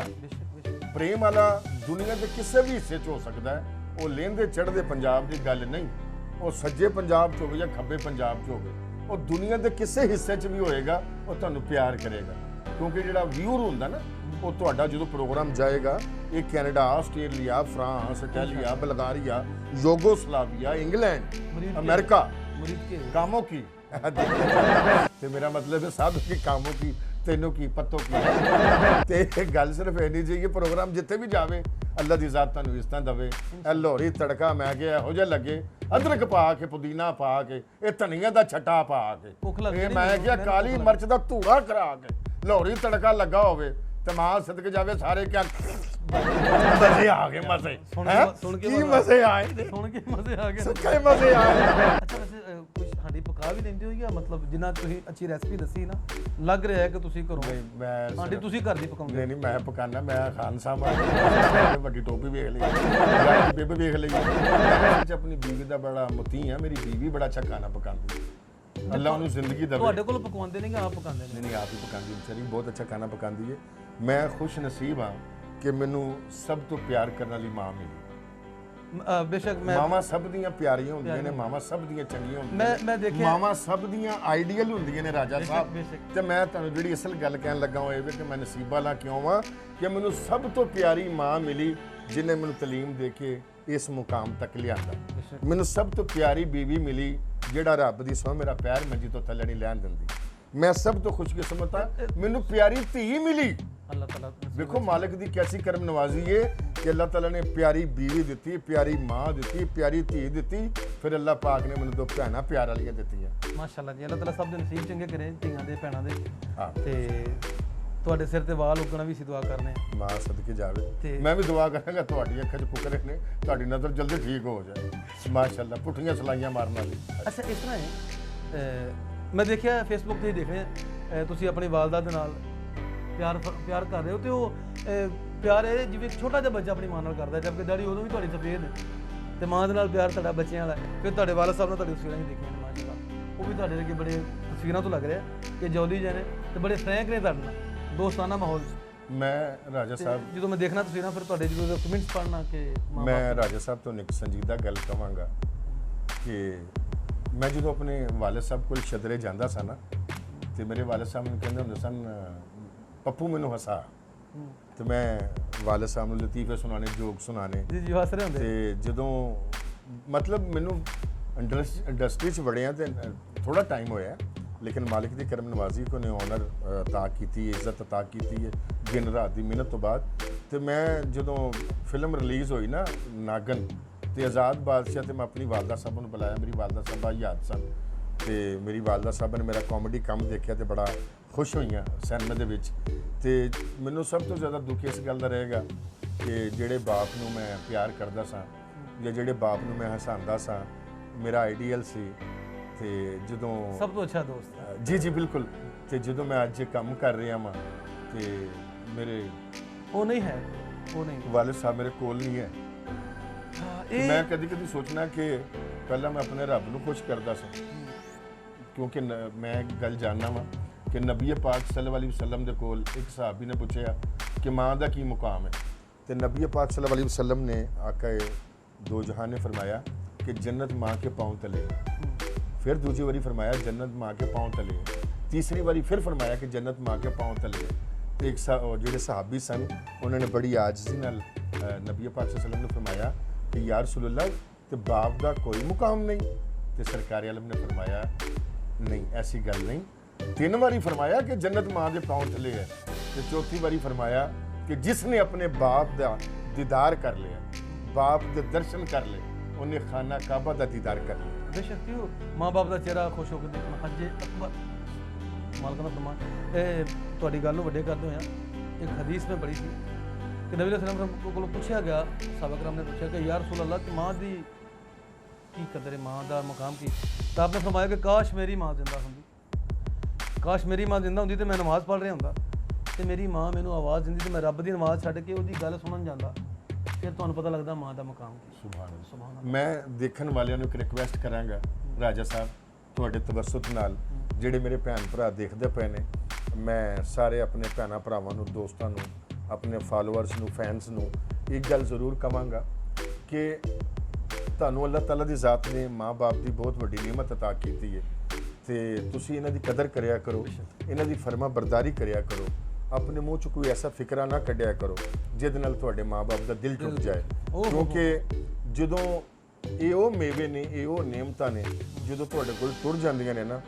ਪ੍ਰੇਮ ਵਾਲਾ ਦੁਨੀਆ ਦੇ ਕਿਸੇ ਵੀ ਹਿੱਸੇ 'ਚ ਹੋ ਸਕਦਾ ਹੈ ਉਹ ਲਹਿੰਦੇ ਚੜ੍ਹਦੇ ਪੰਜਾਬ ਦੀ ਗੱਲ ਨਹੀਂ ਉਹ ਸੱਜੇ ਪੰਜਾਬ 'ਚ ਹੋਵੇ ਜਾਂ ਖੱਬੇ ਪੰਜਾਬ 'ਚ ਹੋਵੇ ਉਹ ਦੁਨੀਆ ਦੇ ਕਿਸੇ ਹਿੱਸੇ 'ਚ ਵੀ ਹੋਏਗਾ ਉਹ ਤੁਹਾਨੂੰ ਪਿਆਰ ਕਰੇਗਾ ਕਿਉਂਕਿ ਜਿਹੜਾ ਵਿਊਰ ਹੁੰਦਾ ਨਾ ਉਹ ਤੁਹਾਡਾ ਜਦੋਂ ਪ੍ਰੋਗਰਾਮ ਜਾਏਗਾ ਇਹ Canada Australia France Italia Bulgaria Yugoslavia England America ਮੁਰੀਦ ਕੇ कामों की ਤੇ ਮੇਰਾ ਮਤਲਬ ਹੈ ਸਭ ਕੀ ਕਾਮੋਂ ਕੀ ਤੈਨੂੰ ਕੀ ਪੱਤੋਂ ਕੀ ਤੇ ਇਹ ਗੱਲ ਸਿਰਫ ਇੰਨੀ ਜਿਹੀ ਪ੍ਰੋਗਰਾਮ ਜਿੱਥੇ ਵੀ ਜਾਵੇ ਅੱਲਾ ਦੀ ਜ਼ਾਤ ਤੁਹਾਨੂੰ ਇਸ ਤਰ੍ਹਾਂ ਦਵੇ ਇਹ ਲੋਹਰੀ ਤੜਕਾ ਮੈਂ ਕਿਹਾ ਇਹੋ ਜਿਹਾ ਲੱਗੇ ਅਦਰਕ ਪਾ ਕੇ ਪੁਦੀਨਾ ਪਾ ਕੇ ਇਹ ਧਨੀਆ ਦਾ ਛੱਟਾ ਪਾ ਭੁੱਖ ਕੇ ਲੱਗ ਇਹ ਰਹੀ ਮੈਂ ਕਿਹਾ ਕਾਲੀ ਮਿਰਚ ਦਾ ਧੂੜਾ ਕਰਾ ਕੇ ਲੋਹਰੀ ਤੜਕਾ ਲੱਗਾ ਹੋਵੇ ਤੇ ਮਾਂ ਸਦਕ ਜਾਵੇ ਸਾਰੇ ਕਿਆ ਮਜ਼ੇ ਆ ਗਏ ਮਜ਼ੇ ਸੁਣ ਕੇ ਕੀ ਮਜ਼ੇ ਆਏ ਨੇ ਸੁਣ ਕੇ ਮਜ਼ੇ ਆ ਗਏ ਸੁੱਕੇ ਮਜ਼ੇ ਆਏ ਅੱਛਾ ਵੈਸੇ ਕੁਝ ਸਾਡੀ ਪਕਾ ਵੀ ਲੈਂਦੇ ਹੋ ਜਾਂ ਮਤਲਬ ਜਿੰਨਾ ਤੁਸੀਂ ਅੱਛੀ ਰੈਸਪੀ ਦੱਸੀ ਨਾ ਲੱਗ ਰਿਹਾ ਹੈ ਕਿ ਤੁਸੀਂ ਘਰੋਂ ਨਹੀਂ ਮੈਂ ਸਾਡੀ ਤੁਸੀਂ ਘਰ ਦੀ ਪਕਾਉਂਦੇ ਨਹੀਂ ਮੈਂ ਪਕਾਨਾ ਮੈਂ ਖਾਨ ਸਾਹਿਬ ਵੱਡੀ ਟੋਪੀ ਵੇਖ ਲਈ ਗਾੜੀ ਬੇਬੇ ਵੇਖ ਲਈ ਮੈਂ ਆਪਣੀ ਬੀਵੀ ਦਾ ਬੜਾ ਮੁਤੀ ਆ ਮੇਰੀ ਬੀਵੀ ਬੜਾ ਅੱਛਾ ਖਾਣਾ ਪਕਾਉਂਦੀ ਹੈ ਅੱਲਾ ਉਹਨੂੰ ਜ਼ਿੰਦਗੀ ਦੇਵੇ ਤੁਹਾਡੇ ਕੋਲ ਪਕਵਾਉਂਦੇ ਨੇ ਕਿ ਆਪ ਪਕਾਉਂਦੇ ਨੇ ਨਹੀਂ ਆਪ ਹੀ ਪਕਾਉਂਦੀ ਵਿਚਾਰੀ ਬਹੁਤ ਅੱਛਾ ਖਾਣਾ ਪਕਾਉਂਦੀ ਹੈ ਮੈਂ ਖੁਸ਼ ਨਸੀਬ ਹਾਂ ਕਿ ਮੈਨੂੰ ਸਭ ਤੋਂ ਪਿਆਰ ਕਰਨ ਵਾਲੀ ਮਾਂ ਮਿਲੀ ਬੇਸ਼ੱਕ ਮੈਂ ਮਾਵਾਂ ਸਭ ਦੀਆਂ ਪਿਆਰੀਆਂ ਹੁੰਦੀਆਂ ਨੇ ਮਾਵਾਂ ਸਭ ਦੀਆਂ ਚੰਗੀਆਂ ਹੁੰਦੀਆਂ ਮੈਂ ਨੇ ਦੇਖਿਆ ਮਾਵਾਂ ਸਭ ਦੀਆਂ ਆਈਡੀਅਲ ਹੁੰਦੀਆਂ ਨੇ ਰਾਜਾ ਸਾਹਿਬ ਬੇਸ਼ੱਕ। ਤੇ ਮੈਂ ਤੁਹਾਨੂੰ ਜਿਹੜੀ ਅਸਲ ਗੱਲ ਕਹਿਣ ਲੱਗਾ ਹਾਂ ਇਹ ਵੀ ਕਿ ਮੈਂ ਨਸੀਬ ਵਾਲਾ ਕਿਉਂ ਵਾਂ ਕਿ ਮੈਨੂੰ ਸਭ ਤੋਂ ਪਿਆਰੀ ਮਾਂ ਮਿਲੀ ਜਿਨੇ ਮੈਨੂੰ ਤਾਲੀਮ ਦੇ ਕੇ ਇਸ ਮੁਕਾਮ ਤੱਕ ਲਿਆਂਦਾ ਮੈਨੂੰ ਸਭ ਤੋਂ ਪਿਆਰੀ ਬੀਵੀ ਮਿਲੀ ਜਿਹੜਾ ਰੱਬ ਦੀ ਸਹੁੰ ਮੇਰਾ ਪੈਰ ਮੰਜੀ ਤੋਂ ਥੱਲੇ ਨਹੀਂ ਲੈਣ ਦਿੰਦੀ ਮੈਂ ਸਭ ਤੋਂ ਖੁਸ਼ਕਿਸਮਤ ਹਾਂ ਮੈਨੂੰ ਪਿਆਰੀ ਧੀ ਮਿਲੀ ਅੱਲਾਹ ਤਾਲਾ ਵੇਖੋ ਮਾਲਕ ਦੀ ਕੈਸੀ ਕਰਮ ਨਵਾਜ਼ੀ ਹੈ ਕਿ ਅੱਲਾਹ ਤਾਲਾ ਨੇ ਪਿਆਰੀ ਬੀਵੀ ਦਿੱਤੀ ਪਿਆਰੀ ਮਾਂ ਦਿੱਤੀ ਪਿਆਰੀ ਧੀ ਦਿੱਤੀ ਫਿਰ ਅੱਲਾਹ ਪਾਕ ਨੇ ਮੈਨੂੰ ਦੋ ਭੈਣਾਂ ਪਿਆਰ ਵਾਲੀਆਂ ਦਿੱਤੀਆਂ ਮਾਸ਼ਾਅੱਲਾ ਜੀ ਅੱਲਾਹ ਤਾਲਾ ਸਭ ਦੇ ਨਸੀਬ ਚੰਗੇ ਕਰੇ ਧੀਆਂ ਦੇ ਭੈਣਾਂ ਦੇ ਹਾਂ ਤੇ ਤੁਹਾਡੇ ਸਿਰ ਤੇ ਵਾਲ ਉੱਗਣਾ ਵੀ ਅਸੀਂ ਦੁਆ ਕਰਨੇ ਆ ਮਾਂ ਸਦਕੇ ਜਾਵੇ ਤੇ- ਮੈਂ ਵੀ ਦੁਆ ਕਰਾਂਗਾ ਤੁਹਾਡੀ ਅੱਖਾਂ 'ਚ ਫੁਕਰੇ ਨੇ ਤੁਹਾਡੀ ਨਜ਼ਰ ਜਲਦੀ ਠੀਕ ਹੋ ਜਾਏ ਮਾਸ਼ਾਅੱਲਾ ਪੁੱਠੀਆਂ ਸਲਾਈਆਂ ਮਾਰਨ ਵਾਲੀ ਅੱਛਾ ਇਸ ਤਰ੍ਹਾਂ ਹੈ ਮੈਂ ਦੇਖਿਆ ਫੇਸਬੁੱਕ ਤੇ ਹੀ ਦੇਖ ਰਿਹਾ ਤੁਸੀਂ ਆਪਣੀ ਵਾਲਦਾ ਦੇ ਨਾਲ ਪਿਆਰ ਕਰ ਰਹੇ ਹੋ ਤੇ ਉਹ ਪਿਆਰ ਇਹ ਜਿਵੇਂ ਇੱਕ ਛੋਟਾ ਜਿਹਾ ਬੱਚਾ ਆਪਣੀ ਮਾਂ ਨਾਲ ਕਰਦਾ ਜਦਕਿ ਦਾੜੀ ਉਦੋਂ ਵੀ ਤੁਹਾਡੀ ਸਫੇਦ ਹੈ ਤੇ ਮਾਂ ਦੇ ਨਾਲ ਪਿਆਰ ਤੁਹਾਡਾ ਬੱਚਿਆਂ ਵਾਲਾ ਹੈ। ਫਿਰ ਤੁਹਾਡੇ ਵਾਲਦ ਸਾਹਿਬ ਨਾਲ ਤੁਹਾਡੀ ਤਸਵੀਰਾਂ ਵੀ ਦੇਖੀਆਂ ਨੇ ਮਾਸ਼ਾਅੱਲਾ ਉਹ ਵੀ ਤੁਹਾਡੇ ਅੱਗੇ ਬੜੇ ਤਸਵੀਰਾਂ ਤੋਂ ਲੱਗ ਰਿਹਾ ਕਿ ਜੌਲੀ ਜਿਹੇ ਨੇ ਤੇ ਬੜੇ ਫਰੈਂਕ ਨੇ ਤੁਹਾਡੇ ਨਾਲ ਦੋਸਤਾਨਾ ਮਾਹੌਲ 'ਚ ਮੈਂ ਰਾਜਾ ਤੇ ਸਾਹਿਬ ਜਦੋਂ ਮੈਂ ਦੇਖਣਾ ਤਸਵੀਰਾਂ ਫਿਰ ਤੁਹਾਡੇ ਜਦੋਂ ਕਮੈਂਟਸ ਪੜ੍ਹਨਾ ਕਿ ਮਾਂ ਮੈਂ ਰਾਜਾ ਸਾਹਿਬ ਤੋਂ ਇੱਕ ਸੰਜੀਦਾ ਗੱਲ ਕਵਾਂਗਾ ਕਿ ਮੈਂ ਜਦੋਂ ਆਪਣੇ ਵਾਲਦ ਸਾਹਿਬ ਕੋਲ ਸ਼ਦਰੇ ਜਾਂਦਾ ਸਾਂ ਨਾ ਤੇ ਮੇਰੇ ਵਾਲਦ ਸਾਹਿਬ ਮੈਨੂੰ ਕਹਿੰਦੇ ਹੁੰਦੇ ਸਨ ਪੱਪੂ ਮੈਨੂੰ ਹਸਾ ਤੇ ਮੈਂ ਵਾਲਦ ਸਾਹਿਬ ਨੂੰ ਲਤੀਫੇ ਸੁਣਾਣੇ ਜੋਕ ਸੁਣਾਣੇ ਜੀ ਜੀ ਹੱਸ ਰਹੇ ਹੁੰਦੇ ਤੇ ਜਦੋਂ ਮਤਲਬ ਮੈਨੂੰ ਇੰਡਸਟਰੀ 'ਚ ਵੜਿਆ ਤੇ ਥੋੜਾ ਟਾਈਮ ਹੋਇਆ ਲੇਕਿਨ ਮਾਲਿਕ ਦੀ ਕਰਮ ਨਵਾਜ਼ੀ ਕੋ ਨੇ ਆਨਰ ਅਤਾ ਕੀਤੀ ਇੱਜ਼ਤ ਅਤਾ ਕੀਤੀ ਹੈ ਦਿਨ ਰਾਤ ਦੀ ਮਿਹਨਤ ਤੋਂ ਬਾਅਦ ਤੇ ਮੈਂ ਜਦੋਂ ਫਿਲਮ ਰਿਲੀਜ਼ ਹੋਈ ਨਾ ਨਾਗਨ ਤੇ ਆਜ਼ਾਦ ਬਾਦਸ਼ਾਹ ਤੇ ਮੈਂ ਆਪਣੀ ਵਾਲਦਾ ਸਾਹਿਬ ਨੂੰ ਬੁਲਾਇਆ ਮੇਰੀ ਵਾਲਦਾ ਸਾਹਿਬਾ ਯਾਦ ਸਨ ਤੇ ਮੇਰੀ ਵਾਲਦਾ ਸਾਹਿਬ ਨੇ ਮੇਰਾ ਕਾਮੇਡੀ ਕੰਮ ਦੇਖਿਆ ਤੇ ਬੜਾ ਖੁਸ਼ ਹੋਈਆਂ ਸਿਨੇਮੇ ਦੇ ਵਿੱਚ ਤੇ ਮੈਨੂੰ ਸਭ ਤੋਂ ਜ਼ਿਆਦਾ ਦੁੱਖ ਇਸ ਗੱਲ ਦਾ ਰਹੇਗਾ ਕਿ ਜਿਹੜੇ ਬਾਪ ਨੂੰ ਮੈਂ ਪਿਆਰ ਕਰਦਾ ਸਾਂ ਜਾਂ ਜਿਹੜੇ ਬਾਪ ਨੂੰ ਮੈਂ ਹਸਾਉਂਦਾ ਸਾਂ ਮੇਰਾ ਆਈਡੀਅਲ ਸੀ ਤੇ ਜਦੋਂ ਸਭ ਤੋਂ ਅੱਛਾ ਦੋਸਤ ਜੀ ਜੀ ਬਿਲਕੁਲ ਤੇ ਜਦੋਂ ਮੈਂ ਅੱਜ ਇਹ ਕੰਮ ਕਰ ਰਿਹਾ ਵਾਂ ਤੇ ਮੇਰੇ ਉਹ ਨਹੀਂ ਹੈ ਉਹ ਨਹੀਂ ਵਾਲਿਦ ਸਾਹਿਬ ਮੇਰੇ ਕੋਲ ਨਹੀਂ ਹੈ ਇਹ ਮੈਂ ਕਦੀ ਕਦੀ ਸੋਚਣਾ ਕਿ ਪਹਿਲਾਂ ਮੈਂ ਆਪਣੇ ਰੱਬ ਨੂੰ ਖੁਸ਼ ਕਰਦਾ ਸੀ ਕਿਉਂਕਿ ਮੈਂ ਇੱਕ ਗੱਲ ਜਾਣਨਾ ਵਾਂ ਕਿ ਨਬੀ ਪਾਕ ਸੱਲੱਲਾਹੁ ਅਲੈਹਿ ਵਸੱਲਮ ਦੇ ਕੋਲ ਇੱਕ ਸਹਾਬੀ ਨੇ ਪੁੱਛਿਆ ਕਿ ਮਾਂ ਦਾ ਕੀ ਮੁਕਾਮ ਹੈ ਤੇ ਨਬੀ ਪਾਕ ਸੱਲੱਲਾਹੁ ਅਲੈਹਿ ਵਸੱਲਮ ਨੇ ਆਕਾ ਦੋ ਜਹਾਨ ਨੇ ਫਰਮਾਇਆ कि जन्नत माँ के पाँव तले फिर दूसरी बारी फरमाया जन्नत माँ के पाँव तले तीसरी बारी फिर फरमाया कि जन्नत माँ के पाँव तले तो एक ਜਿਹੜੇ ਸਹਾਬੀ ਸਨ ਉਹਨਾਂ ਨੇ ਬੜੀ ਆਜਜ਼ੀ ਨਾਲ ਨਬੀ ਪਾਕ ਸੱਲੱਲਾਹੁ ਅਲੈਹਿ ਵਸੱਲਮ ਨੇ ਫਰਮਾਇਆ ਕਿ ਯਾ ਰਸੂਲ ਅੱਲਾਹ ਤੇ ਬਾਪ ਦਾ ਕੋਈ ਮੁਕਾਮ ਨਹੀਂ ਤੇ ਸਰਕਾਰੀ ਆਲਮ ਨੇ ਫਰਮਾਇਆ ਨਹੀਂ ਐਸੀ ਗੱਲ ਨਹੀਂ ਤਿੰਨ ਵਾਰੀ ਫਰਮਾਇਆ ਕਿ ਜन्नत ਮਾਂ ਦੇ ਪਾँव ਤਲੇ ਹੈ ਤੇ ਚੌਥੀ ਵਾਰੀ ਫਰਮਾਇਆ ਕਿ ਜਿਸ ਨੇ ਆਪਣੇ ਬਾਪ ਦਾ ਦੀਦਾਰ ਕਰ ਲਿਆ ਬਾਪ ਦੇ ਦਰਸ਼ਨ ਕਰ ਲਏ ਉਹਨੇ ਖਾਨਾ ਕਾਬਾ ਦਾ ਦੀਦਾਰ ਕਰ ਲਿਆ ਬੇਸ਼ੱਕ ਮਾਂ ਬਾਪ ਦਾ ਚਿਹਰਾ ਖੁਸ਼ ਹੋ ਕੇ ਦੇਖਣਾ ਹੱਜੇ ਅਕਬਰ ਮਾਲਕ ਦਾ ਫਰਮਾਨ ਤੁਹਾਡੀ ਗੱਲ ਨੂੰ ਵੱਡੇ ਕਰਦੇ ਹੋਇਆ ਇੱਕ ਹਦੀਸ ਮੈਂ ਪੜ੍ਹੀ ਸੀ ਕਿ ਨਬੀ ਸੱਲੱਲਾਹੁ ਅਲੈहि ਵਸੱਲਮ ਕੋਲੋਂ ਪੁੱਛਿਆ ਗਿਆ, ਸਾਹਬਾ ਕਰਮ ਨੇ ਪੁੱਛਿਆ ਕਿ ਯਾ ਰਸੂਲ ਅੱਲਾਹ ਕਿ ਮਾਂ ਦੀ ਕੀ ਕਦਰ ਹੈ, ਮਾਂ ਦਾ ਮਕਾਮ ਕੀ? ਤਾਂ ਆਪਨੇ ਫਰਮਾਇਆ ਕਿ ਕਾਸ਼ ਮੇਰੀ ਮਾਂ ਜ਼ਿੰਦਾ ਹੁੰਦੀ, ਕਾਸ਼ ਮੇਰੀ ਮਾਂ ਜ਼ਿੰਦਾ ਹੁੰਦੀ ਤੇ ਮੈਂ ਨਮਾਜ਼ ਪੜ੍ਹ ਰਿਹਾ ਹੁੰਦਾ ਤੇ ਮੇਰੀ ਮਾਂ ਮੈਨੂੰ ਆਵਾਜ਼ ਦਿੰਦੀ ਤੇ ਮੈਂ ਰੱਬ ਦੀ ਨਮਾਜ਼ ਛੱਡ ਕੇ ਉਹਦੀ ਗੱਲ ਸੁਣਨ ਜਾਂਦਾ, ਫਿਰ ਤੁਹਾਨੂੰ ਪਤਾ ਲੱਗਦਾ ਮਾਂ ਦਾ ਮਕਾਮ ਕੀ। ਸੁਭਾਨ ਅੱਲਾਹ। ਮੈਂ ਦੇਖਣ ਵਾਲਿਆਂ ਨੂੰ ਇੱਕ ਰਿਕਵੈਸਟ ਕਰਾਂਗਾ ਰਾਜਾ ਸਾਹਿਬ, ਤੁਹਾਡੇ ਤਵੱਸੁਤ ਨਾਲ ਜਿਹੜੇ ਮੇਰੇ ਭੈਣ ਭਰਾ ਦੇਖਦੇ ਪਏ ਨੇ, ਮੈਂ ਸਾਰੇ ਆਪਣੇ ਭੈਣਾਂ ਭਰਾਵਾਂ ਨੂੰ, ਦੋਸਤਾਂ ਨੂੰ, ਆਪਣੇ ਫਾਲੋਅਰਸ ਨੂੰ, ਫੈਨਸ ਨੂੰ ਇੱਕ ਗੱਲ ਜ਼ਰੂਰ ਕਵਾਂਗਾ ਕਿ ਤੁਹਾਨੂੰ ਅੱਲਾਹ ਤਾਲਾ ਦੀ ਜ਼ਾਤ ਨੇ ਮਾਂ-ਬਾਪ ਦੀ ਬਹੁਤ ਵੱਡੀ ਨਿਮਤ ਅਤਾ ਕੀਤੀ ਹੈ ਤੇ ਤੁਸੀਂ ਇਹਨਾਂ ਦੀ ਕਦਰ ਕਰਿਆ ਕਰੋ, ਇਹਨਾਂ ਦੀ ਫਰਮਾ ਬਰਦਾਰੀ ਕਰਿਆ ਕਰੋ, ਆਪਣੇ ਮੂੰਹ 'ਚ ਕੋਈ ਐਸਾ ਫਿਕਰਾ ਨਾ ਕੱਢਿਆ ਕਰੋ ਜਿਹਦੇ ਨਾਲ ਤੁਹਾਡੇ ਮਾਂ-ਬਾਪ ਦਾ ਦਿਲ ਟੁੱਟ ਜਾਏ, ਕਿਉਂਕਿ ਜਦੋਂ ਇਹ ਉਹ ਮੇਵੇ ਨੇ, ਇਹ ਉਹ ਨਿਮਤਾਂ ਨੇ ਜਦੋਂ ਤੁਹਾਡੇ ਕੋਲ ਟੁੱਟ ਜਾਂਦੀਆਂ ਨੇ ਨਾ,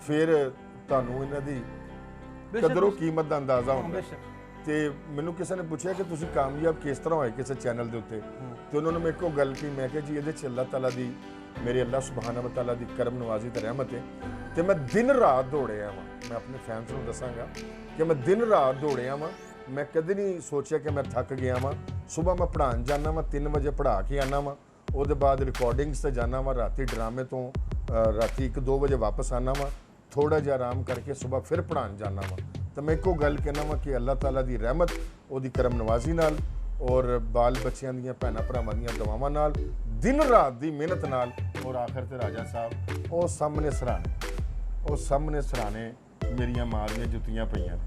ਫਿਰ ਤੁਹਾਨੂੰ ਇਹਨਾਂ ਦੀ ਕਦਰੋਂ ਕੀਮਤ ਦਾ ਅੰਦਾਜ਼ਾ ਹੁੰਦਾ। ਤੇ ਮੈਨੂੰ ਕਿਸੇ ਨੇ ਪੁੱਛਿਆ ਕਿ ਤੁਸੀਂ ਕਾਮਯਾਬ ਕਿਸ ਤਰ੍ਹਾਂ ਹੋਏ ਕਿਸੇ ਚੈਨਲ ਦੇ ਉੱਤੇ, ਤੇ ਉਹਨਾਂ ਨੇ ਮੇਰੇ ਕੋਲ ਗੱਲ ਕੀ, ਮੈਂ ਕਿਹਾ ਜੀ ਇਹਦੇ 'ਚ ਅੱਲਾਹ ਤਾਲਾ ਦੀ, ਮੇਰੇ ਅੱਲਾਹ ਸੁਬਹਾਨਾ व ਤਾਲਾ ਦੀ ਕਰਮ ਨਵਾਜ਼ੀ ਤੇ ਰਹਿਮਤ ਹੈ ਤੇ ਮੈਂ ਦਿਨ ਰਾਤ ਦੌੜਿਆ ਵਾਂ। ਮੈਂ ਆਪਣੇ ਫੈਨਸ ਨੂੰ ਦੱਸਾਂਗਾ ਕਿ ਮੈਂ ਦਿਨ ਰਾਤ ਦੌੜਿਆ ਵਾਂ, ਮੈਂ ਕਦੇ ਨਹੀਂ ਸੋਚਿਆ ਕਿ ਮੈਂ ਥੱਕ ਗਿਆ ਵਾਂ। ਸਵੇਰ ਮੈਂ ਪੜ੍ਹਾਉਣ ਜਾਂਦਾ ਵਾਂ, 3 ਵਜੇ ਪੜ੍ਹਾ ਕੇ ਆਉਣਾ ਵਾਂ, ਉਹਦੇ ਬਾਅਦ ਰਿਕਾਰਡਿੰਗਸ ਤੇ ਜਾਣਾ ਵਾਂ, ਰਾਤੀ ਡਰਾਮੇ ਤੋਂ ਰਾਤੀ 1-2 ਵਜੇ ਵਾਪਸ ਆਉਣਾ ਵਾਂ, ਥੋੜਾ ਜਿਹਾ ਆਰਾਮ ਕਰਕੇ ਸਵੇਰ ਫਿਰ ਪੜ੍ਹਾਉਣ ਜਾਣਾ ਵਾਂ। ਤਾਂ ਮੈਂ ਇੱਕੋ ਗੱਲ ਕਹਿਣਾ ਵਾਂ ਕਿ ਅੱਲਾਹ ਤਾਲਾ ਦੀ ਰਹਿਮਤ, ਉਹਦੀ ਕਰਮ ਨਵਾਜ਼ੀ ਨਾਲ ਔਰ ਬਾਲ ਬੱਚਿਆਂ ਦੀਆਂ ਭੈਣਾਂ ਭਰਾਵਾਂ ਦੀਆਂ ਦੁਆਵਾਂ ਨਾਲ, ਦਿਨ ਰਾਤ ਦੀ ਮਿਹਨਤ ਨਾਲ, ਔਰ ਆਖਰ ਤੇ ਰਾਜਾ ਸਾਹਿਬ ਉਹ ਸਾਹਮਣੇ ਸਰਾਣੇ ਮੇਰੀਆਂ ਮਾਂ ਦੀਆਂ ਜੁੱਤੀਆਂ ਪਈਆਂ ਨੇ।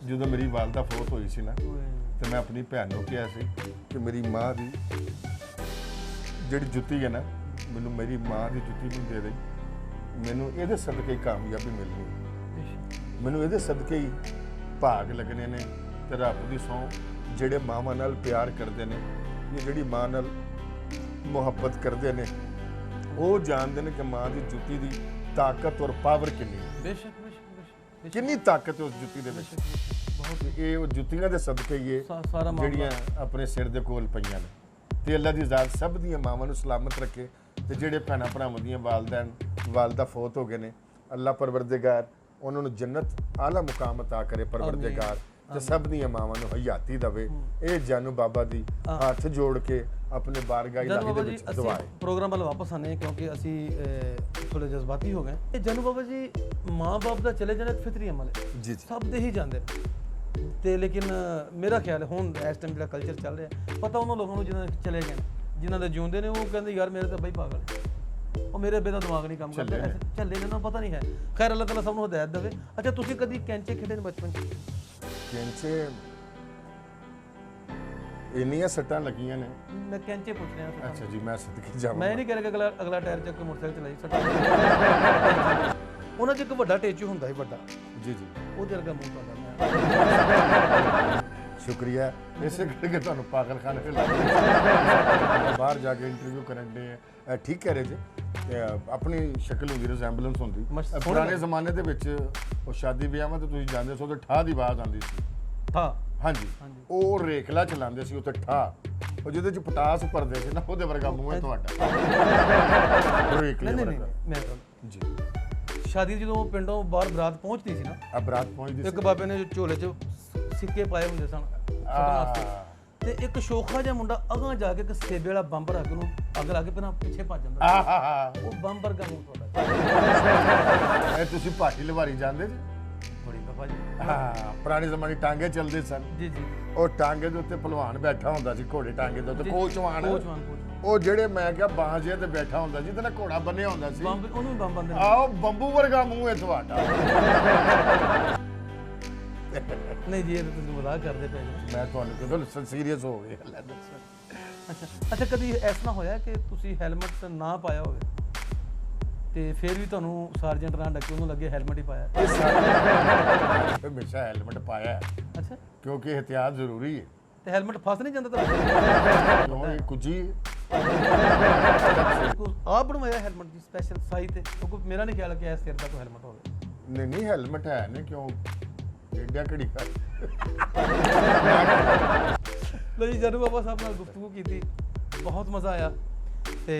ਜਦੋਂ ਮੇਰੀ ਵਾਲਦਾ ਫੌਤ ਹੋਈ ਸੀ ਨਾ, ਤੇ ਮੈਂ ਆਪਣੀ ਭੈਣ ਨੂੰ ਕਿਹਾ ਸੀ ਕਿ ਮੇਰੀ ਮਾਂ ਦੀ ਜਿਹੜੀ ਜੁੱਤੀ ਹੈ ਨਾ, ਮੈਨੂੰ ਮੇਰੀ ਮਾਂ ਦੀ ਜੁੱਤੀ ਨੂੰ ਦੇ ਦੇ, ਮੈਨੂੰ ਇਹਦੇ ਸਦਕੇ ਕਾਮਯਾਬੀ ਮਿਲਣੀ, ਮੈਨੂੰ ਇਹਦੇ ਸਦਕੇ ਹੀ ਭਾਗ ਲੱਗਣੇ ਨੇ। ਤੇ ਰੱਬ ਦੀ ਸਹੁੰ, ਜਿਹੜੇ ਮਾਵਾਂ ਨਾਲ ਪਿਆਰ ਕਰਦੇ ਨੇ, ਇਹ ਜਿਹੜੀ ਮਾਂ ਨਾਲ ਮੁਹੱਬਤ ਕਰਦੇ ਨੇ, ਉਹ ਜਾਣਦੇ ਨੇ ਕਿ ਮਾਂ ਦੀ ਜੁੱਤੀ ਦੀ ਤਾਕਤ ਔਰ ਪਾਵਰ ਕਿੰਨੀ ਹੈ। ਬੇਸ਼ੱਕ ਕਿੰਨੀ ਤਾਕਤ ਹੈ ਉਸ ਜੁੱਤੀ ਦੇ ਵਿੱਚ। ਬਹੁਤ ਇਹ ਉਹ ਜੁੱਤੀਆਂ ਦੇ ਸਦਕੇ ਹੀ ਇਹ ਜਿਹੜੀਆਂ ਆਪਣੇ ਸਿਰ ਦੇ ਕੋਲ ਪਈਆਂ ਨੇ। ਤੇ ਅੱਲਾ ਦੀ ਜ਼ਾਤ ਸਭ ਦੀਆਂ ਮਾਵਾਂ ਨੂੰ ਸਲਾਮਤ ਰੱਖੇ, ਤੇ ਜਿਹੜੇ ਭੈਣਾਂ ਭਰਾਵਾਂ ਦੀਆਂ ਵਾਲਦਾ ਫੌਤ ਹੋ ਗਏ ਨੇ, ਅੱਲਾ ਪਰਵਰਦਿਗਾਰ ਉਹਨਾਂ ਨੂੰ ਜੰਨਤ ਆਲਾ ਮੁਕਾਮ ਅਤਾ ਕਰੇ ਪਰਵਰਦਿਗਾਰ, ਤੇ ਸਭ ਦੀਆਂ ਮਾਵਾਂ ਨੂੰ ਹਯਾਤੀ ਦਵੇ। ਇਹ ਜਾਨੂ ਬਾਬਾ ਦੀ ਹੱਥ ਜੋੜ ਕੇ ਆਪਣੇ ਬਾਰਗਾਹ ਇਲਾਹੀ ਦੇ ਵਿੱਚ ਦੁਆ ਹੈ। ਪ੍ਰੋਗਰਾਮ ਵੱਲ ਵਾਪਸ ਆਨੇ ਕਿਉਂਕਿ ਅਸੀਂ ਥੋੜੇ ਜਜ਼ਬਾਤੀ ਹੋ ਗਏ। ਇਹ ਜਾਨੂ ਬਾਬਾ ਜੀ, ਮਾਂ-ਬਾਪ ਦਾ ਚਲੇ ਜਾਣਾ ਫਿਤਰੀ ਅਮਲ ਹੈ ਜੀ, ਸਭ ਦੇ ਹੀ ਜਾਂਦੇ ਤੇ, ਲੇਕਿਨ ਮੇਰਾ ਖਿਆਲ ਹੈ ਹੁਣ ਇਸ ਟਾਈਮ ਜਿਹੜਾ ਕਲਚਰ ਚੱਲ ਰਿਹਾ, ਪਤਾ ਉਹਨਾਂ ਲੋਕਾਂ ਨੂੰ ਜਿਹਨਾਂ ਦੇ ਚਲੇ ਗਏ, ਜਿਨ੍ਹਾਂ ਦੇ ਜਿਉਂਦੇ ਨੇ, ਉਹ ਕਹਿੰਦੇ ਯਾਰ ਮੇਰੇ ਤਾਂ ਬਈ ਪਾਗਲ, ਉਹ ਮੇਰੇ ਬੇ ਦਾ ਦਿਮਾਗ ਨਹੀਂ ਕੰਮ ਕਰਦਾ, ਝੱਲੇ ਨੇ ਨਾ, ਪਤਾ ਨਹੀਂ ਹੈ। ਖੈਰ ਅੱਲਾਹ ਤਾਲਾ ਸਭ ਨੂੰ ਹਦਾਇਤ ਦੇਵੇ। ਅੱਛਾ, ਤੁਸੀਂ ਕਦੀ ਕੈਂਚੇ ਖੇਡੇ ਨੇ ਬਚਪਨ 'ਚ? ਕੈਂਚੇ ਇੰਨੀਆਂ ਸੱਟਾਂ ਲੱਗੀਆਂ ਨੇ। ਮੈਂ ਕੈਂਚੇ ਪੁੱਛ ਰਿਹਾ। ਅੱਛਾ ਜੀ, ਮੈਂ ਸਦਕੇ ਜਾਵਾਂ। ਮੈਂ ਨਹੀਂ ਕਹਿ ਰਿਹਾ ਕਿ ਅਗਲਾ ਟਾਇਰ ਚੱਕ ਕੇ ਮੋਟਰਸਾਈਕਲ ਚਲਾਈ ਸੱਟਾਂ। ਉਹਨਾਂ 'ਚ ਇੱਕ ਵੱਡਾ ਟੇਚੂ ਹੁੰਦਾ ਸੀ, ਵੱਡਾ ਜੀ ਜੀ, ਉਹਦੇ ਵਰਗਾ ਮੂੰਹ ਪਾਉਂਦਾ। ਸ਼ੁਕਰੀਆ, ਇਸੇ ਕਰਕੇ ਤੁਹਾਨੂੰ ਪਾਗਲਖਾਨੇ ਤੇ ਬਾਹਰ ਜਾ ਕੇ ਇੰਟਰਵਿਊ ਕਰਨ ਦੇ। ਠੀਕ ਕਹਿ ਰਹੇ ਜੀ, ਆਪਣੀ ਸ਼ਕਲ ਹੁੰਦੀ, ਰਿਜ਼ੈਂਬਲੈਂਸ ਹੁੰਦੀ। ਪੁਰਾਣੇ ਜ਼ਮਾਨੇ ਦੇ ਵਿੱਚ ਉਹ ਸ਼ਾਦੀ ਵਿਆਹਾਂ ਤੇ ਤੁਸੀਂ ਜਾਂਦੇ ਸੋ ਤੇ ਠਾਹ ਦੀ ਆਵਾਜ਼ ਆਉਂਦੀ ਸੀ। ਠਾਹ? ਹਾਂਜੀ, ਉਹ ਰੇਖਲਾ ਚਲਾਉਂਦੇ ਸੀ ਉੱਤੇ ਠਾਹ, ਉਹ ਜਿਹਦੇ ਚ ਪਟਾਸ ਭਰਦੇ ਸੀ ਨਾ, ਉਹਦੇ ਵਰਗਾ ਮੂੰਹ ਹੈ ਤੁਹਾਡਾ। ਰੇਖਲੇ ਵਰਗਾ। ਮੈਂ ਜੀ, ਸ਼ਾਦੀ ਜਦੋਂ ਪਿੰਡੋਂ ਬਾਹਰ ਬਰਾਤ ਪਹੁੰਚਦੀ ਸੀ ਨਾ, ਆ ਬਰਾਤ ਪਹੁੰਚਦੀ ਸੀ, ਇੱਕ ਬਾਬੇ ਨੇ ਝੋਲੇ 'ਚ ਸਿੱਕੇ ਪਾਏ ਹੁੰਦੇ ਸਨ ਤੇ ਇੱਕ ਸ਼ੋਖਾ ਜਿਹਾ ਮੁੰਡਾ ਅਗਾਂ ਜਾ ਕੇ ਇੱਕ ਸੇਬੇ ਵਾਲਾ ਬੰਬ ਰੱਖ ਕੇ ਉਹਨੂੰ ਅੱਗ ਲਾ ਕੇ ਪਹਿਲਾਂ ਪਿੱਛੇ ਭੱਜ ਜਾਂਦਾ। ਉਹ ਬੰਬ ਵਰਗਾ ਮੂੰਹ ਤੁਹਾਡਾ। ਇਹ ਤੁਸੀਂ ਪਾਠੀ ਲਵਾਰੀ ਜਾਂਦੇ ਜੀ? ਬੜੀ ਦਫਾ ਜੀ। ਹਾਂ, ਪੁਰਾਣੇ ਜ਼ਮਾਨੇ ਟਾਂਗੇ ਚੱਲਦੇ ਸਨ। ਜੀ ਜੀ। ਉਹ ਟਾਂਗੇ ਦੇ ਉੱਤੇ ਪਹਿਲਵਾਨ ਬੈਠਾ ਹੁੰਦਾ ਸੀ, ਘੋੜੇ ਟਾਂਗੇ ਦੇ ਉੱਤੇ, ਕੋਚਵਾਨ। ਕੋਚਵਾਨ। ਉਹ ਜਿਹੜੇ ਮੈਂ ਕਿਹਾ ਬਾਂਝੇ ਤੇ ਬੈਠਾ ਹੁੰਦਾ ਸੀ, ਤੇ ਨਾ ਘੋੜਾ ਬੰਨਿਆ ਹੁੰਦਾ ਸੀ, ਬੰਬ, ਉਹਨੂੰ ਬੰਬ ਬੰਦੇ। ਆਓ, ਬੰਬੂ ਵਰਗਾ ਮੂੰਹ ਹੈ ਤੁਹਾਡਾ। ਨਹੀਂ ਜੀ, ਇਹ ਤਾਂ ਤੁਸੀਂ ਮਜ਼ਾਕ ਕਰਦੇ ਪਏ ਜੀ। ਮੈਂ ਤੁਹਾਨੂੰ ਕਦੋਂ ਸੀਰੀਅਸ ਹੋ ਗਏ। ਅੱਛਾ, ਕਦੀ ਐਸਾ ਹੋਇਆ ਕਿ ਤੁਸੀਂ ਹੈਲਮਟ ਨਾ ਪਾਇਆ ਹੋਵੇ ਤੇ ਫਿਰ ਵੀ ਤੁਹਾਨੂੰ ਸਰਜੈਂਟ ਨਾਲ ਡੱਕੇ ਉਹਨੂੰ ਲੱਗੇ ਹੈਲਮਟ ਹੀ ਪਾਇਆ? ਹਮੇਸ਼ਾ ਹੈਲਮਟ ਪਾਇਆ ਹੈ। ਅੱਛਾ, ਕਿਉਂਕਿ ਇਹਤਿਆਤ ਜ਼ਰੂਰੀ ਹੈ। ਤੇ ਹੈਲਮਟ ਫਸ ਨਹੀਂ ਜਾਂਦਾ ਤੁਹਾਡਾ? ਕਿਉਂ, ਇਹ ਕੁਝੀ ਆਪ ਬਣਵਾਇਆ ਹੈਲਮਟ ਦੀ ਸਪੈਸ਼ਲ ਸਾਈ ਤੇ? ਕਿਉਂਕਿ ਮੇਰਾ ਨਹੀਂ ਖਿਆਲ ਕਿ ਇਸ ਸਿਰ ਦਾ ਕੋਈ ਹੈਲਮਟ ਹੋਵੇ। ਨਹੀਂ, ਹੈਲਮਟ ਹੈ ਨੇ, ਕਿਉਂ ਏਡਾ ਘੜੀ ਕਰ। ਲੋ ਜੀ, ਜਾਨੂ ਬਾਬਾ ਸਾਹਿਬ ਨਾਲ ਗੁਫ਼ਤਗੂ ਕੀਤੀ, ਬਹੁਤ ਮਜ਼ਾ ਆਇਆ ਤੇ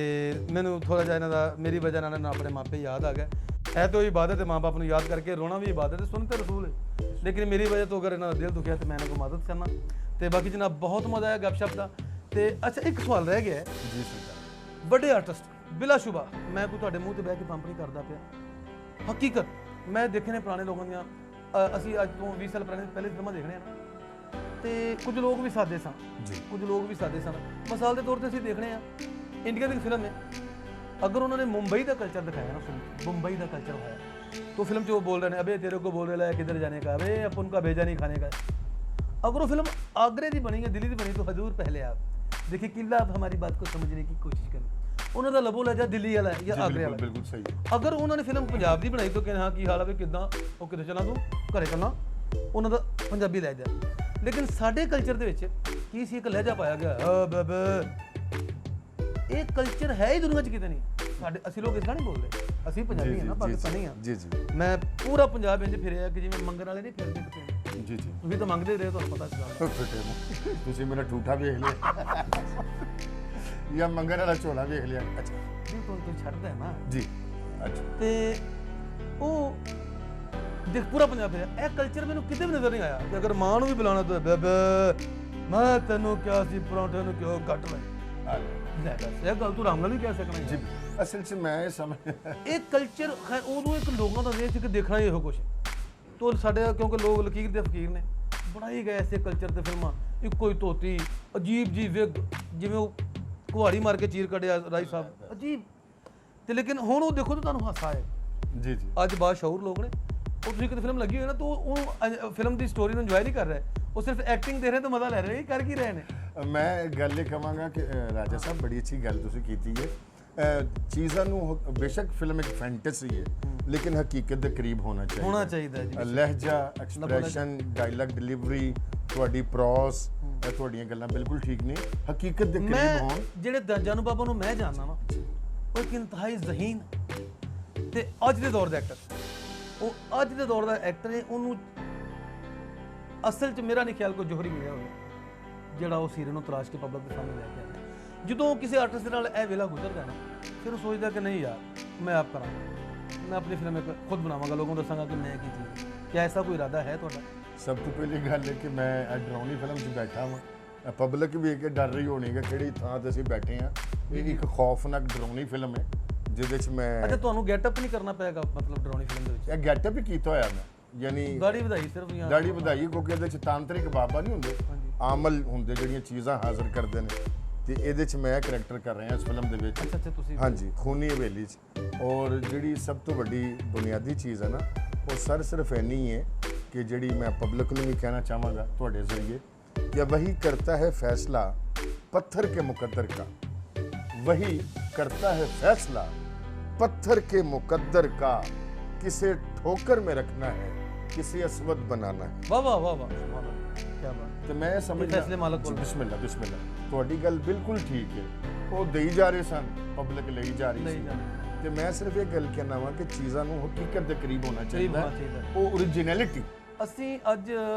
ਮੈਨੂੰ ਥੋੜਾ ਜਿਹਾ ਇਹਨਾਂ ਦਾ, ਮੇਰੀ ਵਜ੍ਹਾ ਨਾਲ ਆਪਣੇ ਮਾਪੇ ਯਾਦ ਆ ਗਏ। ਇਹ ਤਾਂ ਇਬਾਦਤ ਹੈ, ਮਾਂ ਬਾਪ ਨੂੰ ਯਾਦ ਕਰਕੇ ਰੋਣਾ ਵੀ ਇਬਾਦਤ ਹੈ, ਸੁਨਨਤ ਰਸੂਲ ਹੈ। ਲੇਕਿਨ ਮੇਰੀ ਵਜ੍ਹਾ ਤੋਂ ਅਗਰ ਇਹਨਾਂ ਦਾ ਦਿਲ ਦੁਖਿਆ ਤੇ ਮੈਂ ਇਹਨਾਂ ਕੋ ਮਦਦ ਕਰਨਾ ਤੇ ਬਾਕੀ ਜਨਾਬ ਬਹੁਤ ਮਜ਼ਾ ਆਇਆ ਗੱਪਸ਼ਪ ਦਾ ਤੇ ਅੱਛਾ ਇੱਕ ਸਵਾਲ ਰਹਿ ਗਿਆ ਹੈ ਜੀ ਸਰਕਾਰ। ਵੱਡੇ ਆਰਟਿਸਟ ਬਿਲਾਸ਼ੁਬਾ ਮੈਂ ਕੋਈ ਤੁਹਾਡੇ ਮੂੰਹ ਤੇ ਬਹਿ ਕੇ ਪੰਪ ਨਹੀਂ ਕਰਦਾ ਪਿਆ ਹਕੀਕਤ ਮੈਂ ਦੇਖੇ ਨੇ ਪੁਰਾਣੇ ਲੋਕਾਂ ਦੀਆਂ ਅਸੀਂ ਅੱਜ ਤੋਂ 20 ਸਾਲ ਪਹਿਲੇ ਫਿਲਮਾਂ ਦੇਖਣੇ ਆ ਨਾ ਤੇ ਕੁਝ ਲੋਕ ਵੀ ਸਾਦੇ ਸਨ ਜੀ। ਕੁਝ ਲੋਕ ਵੀ ਸਾਦੇ ਸਨ ਮਿਸਾਲ ਦੇ ਤੌਰ ਤੇ ਅਸੀਂ ਦੇਖਣੇ ਆ ਇੰਡੀਆ ਦੀ ਫਿਲਮ ਹੈ अगर उन्होंने मुंबई का कल्चर दिखाया ना फिल्म मुंबई का कल्चर दिखाया तो फिल्म जो वो बोल रहे हैं अबे तेरे को बोल रहे हैं किधर जाने का अबे अपन उनका भेजा नहीं खाने का अगर वो फिल्म आगरे की बनी है दिल्ली की बनी तो हजूर पहले आप देखिए किला आप हमारी बात को समझने की कोशिश करें उन्होंने लबो लहजा दिल्ली वाला है या आगरे वाला बिल्कुल सही। अगर उन्होंने फिल्म पंजाब की बनाई तो कहना हाँ की हाल है किदा वो किधर चला तू घरे चलना उन्हों का पंजाबी लहजा लेकिन साडे कल्चर के की सी एक लहजा पाया गया ਇਹ ਕਲਚਰ ਹੈ ਹੀ ਦੁਨੀਆ 'ਚ ਕਿਤੇ ਨਹੀਂ ਸਾਡੇ ਅਸੀਂ ਲੋਕ ਇਸ ਤਰ੍ਹਾਂ ਨਹੀਂ ਬੋਲਦੇ ਅਸੀਂ ਪੰਜਾਬੀ ਹਾਂ ਨਾ ਪਾਕਿਸਤਾਨੀ ਹਾਂ ਜੀ ਜੀ ਮੈਂ ਪੂਰਾ ਪੰਜਾਬ ਇੰਜ ਫਿਰਿਆ ਕਿ ਜਿਵੇਂ ਮੰਗਣ ਵਾਲੇ ਨਹੀਂ ਫਿਰਦੇ ਕਿਤੇ ਜੀ ਜੀ। ਤੁਸੀਂ ਤਾਂ ਮੰਗਦੇ ਰਹੇ ਤੁਹਾਨੂੰ ਪਤਾ ਸੀ ਗੱਲ ਫਿੱਟੇ ਮੂੰਹ। ਤੁਸੀਂ ਮੇਰਾ ਠੂਠਾ ਵੇਖ ਲਿਆ ਜਾਂ ਮੰਗਣ ਵਾਲਾ ਝੋਲਾ ਵੇਖ ਲਿਆ। ਅੱਛਾ ਨਹੀਂ ਕੋਈ ਛੱਡਦਾ ਹੈ ਨਾ ਜੀ। ਅੱਛਾ ਤੇ ਉਹ ਦੇਖ ਪੂਰਾ ਪੰਜਾਬ ਫਿਰਿਆ ਇਹ ਕਲਚਰ ਮੈਨੂੰ ਕਿਤੇ ਵੀ ਨਜ਼ਰ ਨਹੀਂ ਆਇਆ ਕਿ ਅਗਰ ਮਾਂ ਨੂੰ ਵੀ ਬੁਲਾਉਣਾ ਤਾਂ ਬੇਬੇ ਮੈਂ ਤੈਨੂੰ ਕਿਹਾ ਸੀ ਪਰੌਂਠੇ ਨੂੰ ਕਿਉਂ ਕੱਟ ਲੈ ਲੈ ਦੱਸ ਇਹ ਗੱਲ ਤੂੰ ਆਰਾਮ ਨਾਲ ਨਹੀਂ ਕਹਿ ਸਕਣਾ ਜੀ। ਅਸਲ 'ਚ ਮੈਂ ਇਹ ਸਮਝ ਇਹ ਕਲਚਰ ਖੈਰ ਉਦੋਂ ਇੱਕ ਲੋਕਾਂ ਦਾ ਦੇਸ਼ ਸੀ ਕਿ ਦੇਖਣਾ ਹੀ ਇਹੋ ਕੁਛ ਤੋ ਸਾਡੇ ਕਿਉਂਕਿ ਲੋਕ ਲਕੀਰ ਦੇ ਫਕੀਰ ਨੇ ਬਣਾਈ ਗਏ ਐਸੇ ਕਲਚਰ ਤੇ ਫਿਲਮਾਂ ਇੱਕੋ ਹੀ ਧੋਤੀ ਅਜੀਬ ਜੀ ਵਿਗ ਜਿਵੇਂ ਉਹ ਕੁਹਾੜੀ ਮਾਰ ਕੇ ਚੀਰ ਕੱਢਿਆ ਰਾਈ ਸਾਹਿਬ ਅਜੀਬ ਤੇ ਲੇਕਿਨ ਹੁਣ ਉਹ ਦੇਖੋ ਤਾਂ ਤੁਹਾਨੂੰ ਹਾਸਾ ਆਏ ਜੀ ਜੀ। ਅੱਜ ਬਾਸ਼ਊਰ ਲੋਕ ਨੇ ਉਹ ਤੁਸੀਂ ਕਿਤੇ ਫਿਲਮ ਲੱਗੀ ਹੋਈ ਨਾ ਤਾਂ ਉਹ ਫਿਲਮ ਦੀ ਸਟੋਰੀ ਨੂੰ ਇੰਜੋਏ ਨਹੀਂ ਕਰ ਰਹੇ ਉਹ ਸਿਰਫ ਐਕਟਿੰਗ ਦੇ ਰਹੇ ਤਾਂ ਮਜ਼ਾ ਲੈ ਰਹੇ ਕਰ ਕੀ ਰਹੇ ਨੇ ਮੈਂ ਗੱਲ ਇਹ ਕਹਾਂਗਾ ਕਿ ਰਾਜਾ ਸਾਹਿਬ ਬੜੀ ਅੱਛੀ ਗੱਲ ਤੁਸੀਂ ਕੀਤੀ ਹੈ ਚੀਜ਼ਾਂ ਨੂੰ ਬੇਸ਼ੱਕ ਫਿਲਮ ਇੱਕ ਫੈਂਟਸੀ ਹੈ ਲੇਕਿਨ ਹਕੀਕਤ ਦੇ ਕਰੀਬ ਹੋਣਾ ਚਾਹੀਦਾ ਜੀ ਲਹਿਜਾ ਐਕਸਪ੍ਰੈਸ਼ਨ ਡਾਇਲੌਗ ਡਿਲੀਵਰੀ ਤੁਹਾਡੀ ਪ੍ਰੋਸ ਤੁਹਾਡੀਆਂ ਗੱਲਾਂ ਬਿਲਕੁਲ ਠੀਕ ਨੇ ਹਕੀਕਤ ਦੇ ਕਰੀਬ ਹੋਣ ਜਿਹੜੇ ਜਾਨੂ ਬਾਬਾ ਨੂੰ ਮੈਂ ਜਾਣਦਾ ਨਾ ਉਹ ਇੱਕ ਇੰਤਹਾਈ ਜ਼ਹੀਨ ਤੇ ਅੱਜ ਦੇ ਦੌਰ ਦਾ ਐਕਟਰ ਉਹ ਅੱਜ ਦੇ ਦੌਰ ਦਾ ਐਕਟਰ ਹੈ ਉਹਨੂੰ ਅਸਲ 'ਚ ਮੇਰਾ ਨਹੀਂ ਖਿਆਲ ਕੋਈ ਜੋਹਰੀ ਮਿਲਿਆ ਹੋਵੇ ਜਿਹੜਾ ਉਹ ਸੀਰੇ ਨੂੰ ਤਲਾਸ਼ ਕੇ ਪਬਲਿਕ ਦੇ ਸਾਹਮਣੇ ਲੈ ਕੇ ਆਇਆ ਜਦੋਂ ਕਿਸੇ ਆਰਟਿਸਟ ਦੇ ਨਾਲ ਇਹ ਵੇਲਾ ਗੁਜ਼ਰਦਾ ਨਾ ਫਿਰ ਉਹ ਸੋਚਦਾ ਕਿ ਨਹੀਂ ਯਾਰ ਮੈਂ ਆਪ ਕਰਾਂ ਮੈਂ ਆਪਣੀ ਫਿਲਮ ਇੱਕ ਖੁਦ ਬਣਾਵਾਂਗਾ ਲੋਕਾਂ ਨੂੰ ਦੱਸਾਂਗਾ ਕਿ ਮੈਂ ਕੀ ਚੀਜ਼ ਕਿਆ ਐਸਾ ਕੋਈ ਇਰਾਦਾ ਹੈ ਤੁਹਾਡਾ ਸਭ ਤੋਂ ਪਹਿਲੀ ਗੱਲ ਹੈ ਕਿ ਮੈਂ ਡਰਾਉਣੀ ਫਿਲਮ 'ਚ ਬੈਠਾ ਹਾਂ ਪਬਲਿਕ ਵੀ ਇਹ ਡਰ ਰਹੀ ਹੋਣੀ ਕਿ ਕਿਹੜੀ ਥਾਂ ਤੇ ਅਸੀਂ ਬੈਠੇ ਹਾਂ ਇਹ ਇੱਕ ਖੌਫਨਾਕ ਡਰਾਉਣੀ ਫਿਲਮ ਹੈ ਜਿਹਦੇ 'ਚ ਮੈਂ ਅੱਛਾ ਤੁਹਾਨੂੰ ਗੈਟਅਪ ਨਹੀਂ ਕਰਨਾ ਪਏਗਾ ਮਤਲਬ ਡਰਾਉਣੀ ਫਿਲਮ ਦੇ ਵਿੱਚ ਇਹ ਗੈਟਅਪ ਵੀ ਕੀਤਾ ਹੋਇਆ ਮੈਂ ਯਾਨੀ ਦਾੜੀ ਵਧਾਈ ਸਿਰਫ ਜਾਂ ਦਾੜੀ ਵਧਾਈ ਕਿਉਂਕਿ ਇਹਦੇ 'ਚ ਤਾਂਤਰਿਕ ਬਾਬਾ ਨਹੀਂ ਹੁੰਦੇ ਆਮਲ ਹੁੰਦੇ ਜਿਹੜੀਆਂ ਚੀਜ਼ਾਂ ਹਾਜ਼ਰ ਕਰਦੇ ਨੇ ਤੇ ਇਹਦੇ 'ਚ ਮੈਂ ਕਰੈਕਟਰ ਕਰ ਰਿਹਾ ਇਸ ਫਿਲਮ ਦੇ ਵਿੱਚ ਅੱਛਾ ਤੁਸੀਂ ਹਾਂਜੀ ਖੂਨੀ ਹਵੇਲੀ 'ਚ ਔਰ ਜਿਹੜੀ ਸਭ ਤੋਂ ਵੱਡੀ ਬੁਨਿਆਦੀ ਚੀਜ਼ ਹੈ ਨਾ ਉਹ ਸਿਰਫ ਇੰਨੀ ਹੈ ਕਿ ਜਿਹੜੀ ਮੈਂ ਪਬਲਿਕ ਨੂੰ ਵੀ ਕਹਿਣਾ ਚਾਹਾਂਗਾ ਤੁਹਾਡੇ ਜ਼ਰੀਏ ਕਿ ਵਹੀ ਕਰਤਾ ਹੈ फैसला पत्थर के मुकद्दर का वही करता है फैसला पत्थर के मुकद्दर का किसे ठोकर में रखना है किसे असवद बनाना है वाह वाह वाह वाह क्या बात ਤੇ ਮੈਂ ਸਮਝਦਾ ਫੈਸਲੇ ਮਾਲਕ ਕੋਲ ਬਿਸਮਿਲ੍ਲਾ ਬਿਸਮਿਲ੍ਲਾ ਤੁਹਾਡੀ ਗੱਲ ਬਿਲਕੁਲ ਠੀਕ ਹੈ ਉਹ ਦੇਈ ਜਾ ਰਹੇ ਸਨ ਪਬਲਿਕ ਲਈ ਜਾ ਰਹੀ ਸੀ ਤੇ ਮੈਂ ਸਿਰਫ ਇਹ ਗੱਲ ਕਹਿਣਾ ਵਾਂ ਕਿ ਚੀਜ਼ਾਂ ਨੂੰ ਹਕੀਕਤ ਦੇ ਕਰੀਬ ਹੋਣਾ ਚਾਹੀਦਾ ਉਹ ਓਰੀਜਨੈਲਿਟੀ ਅਸੀਂ ਅੱਜ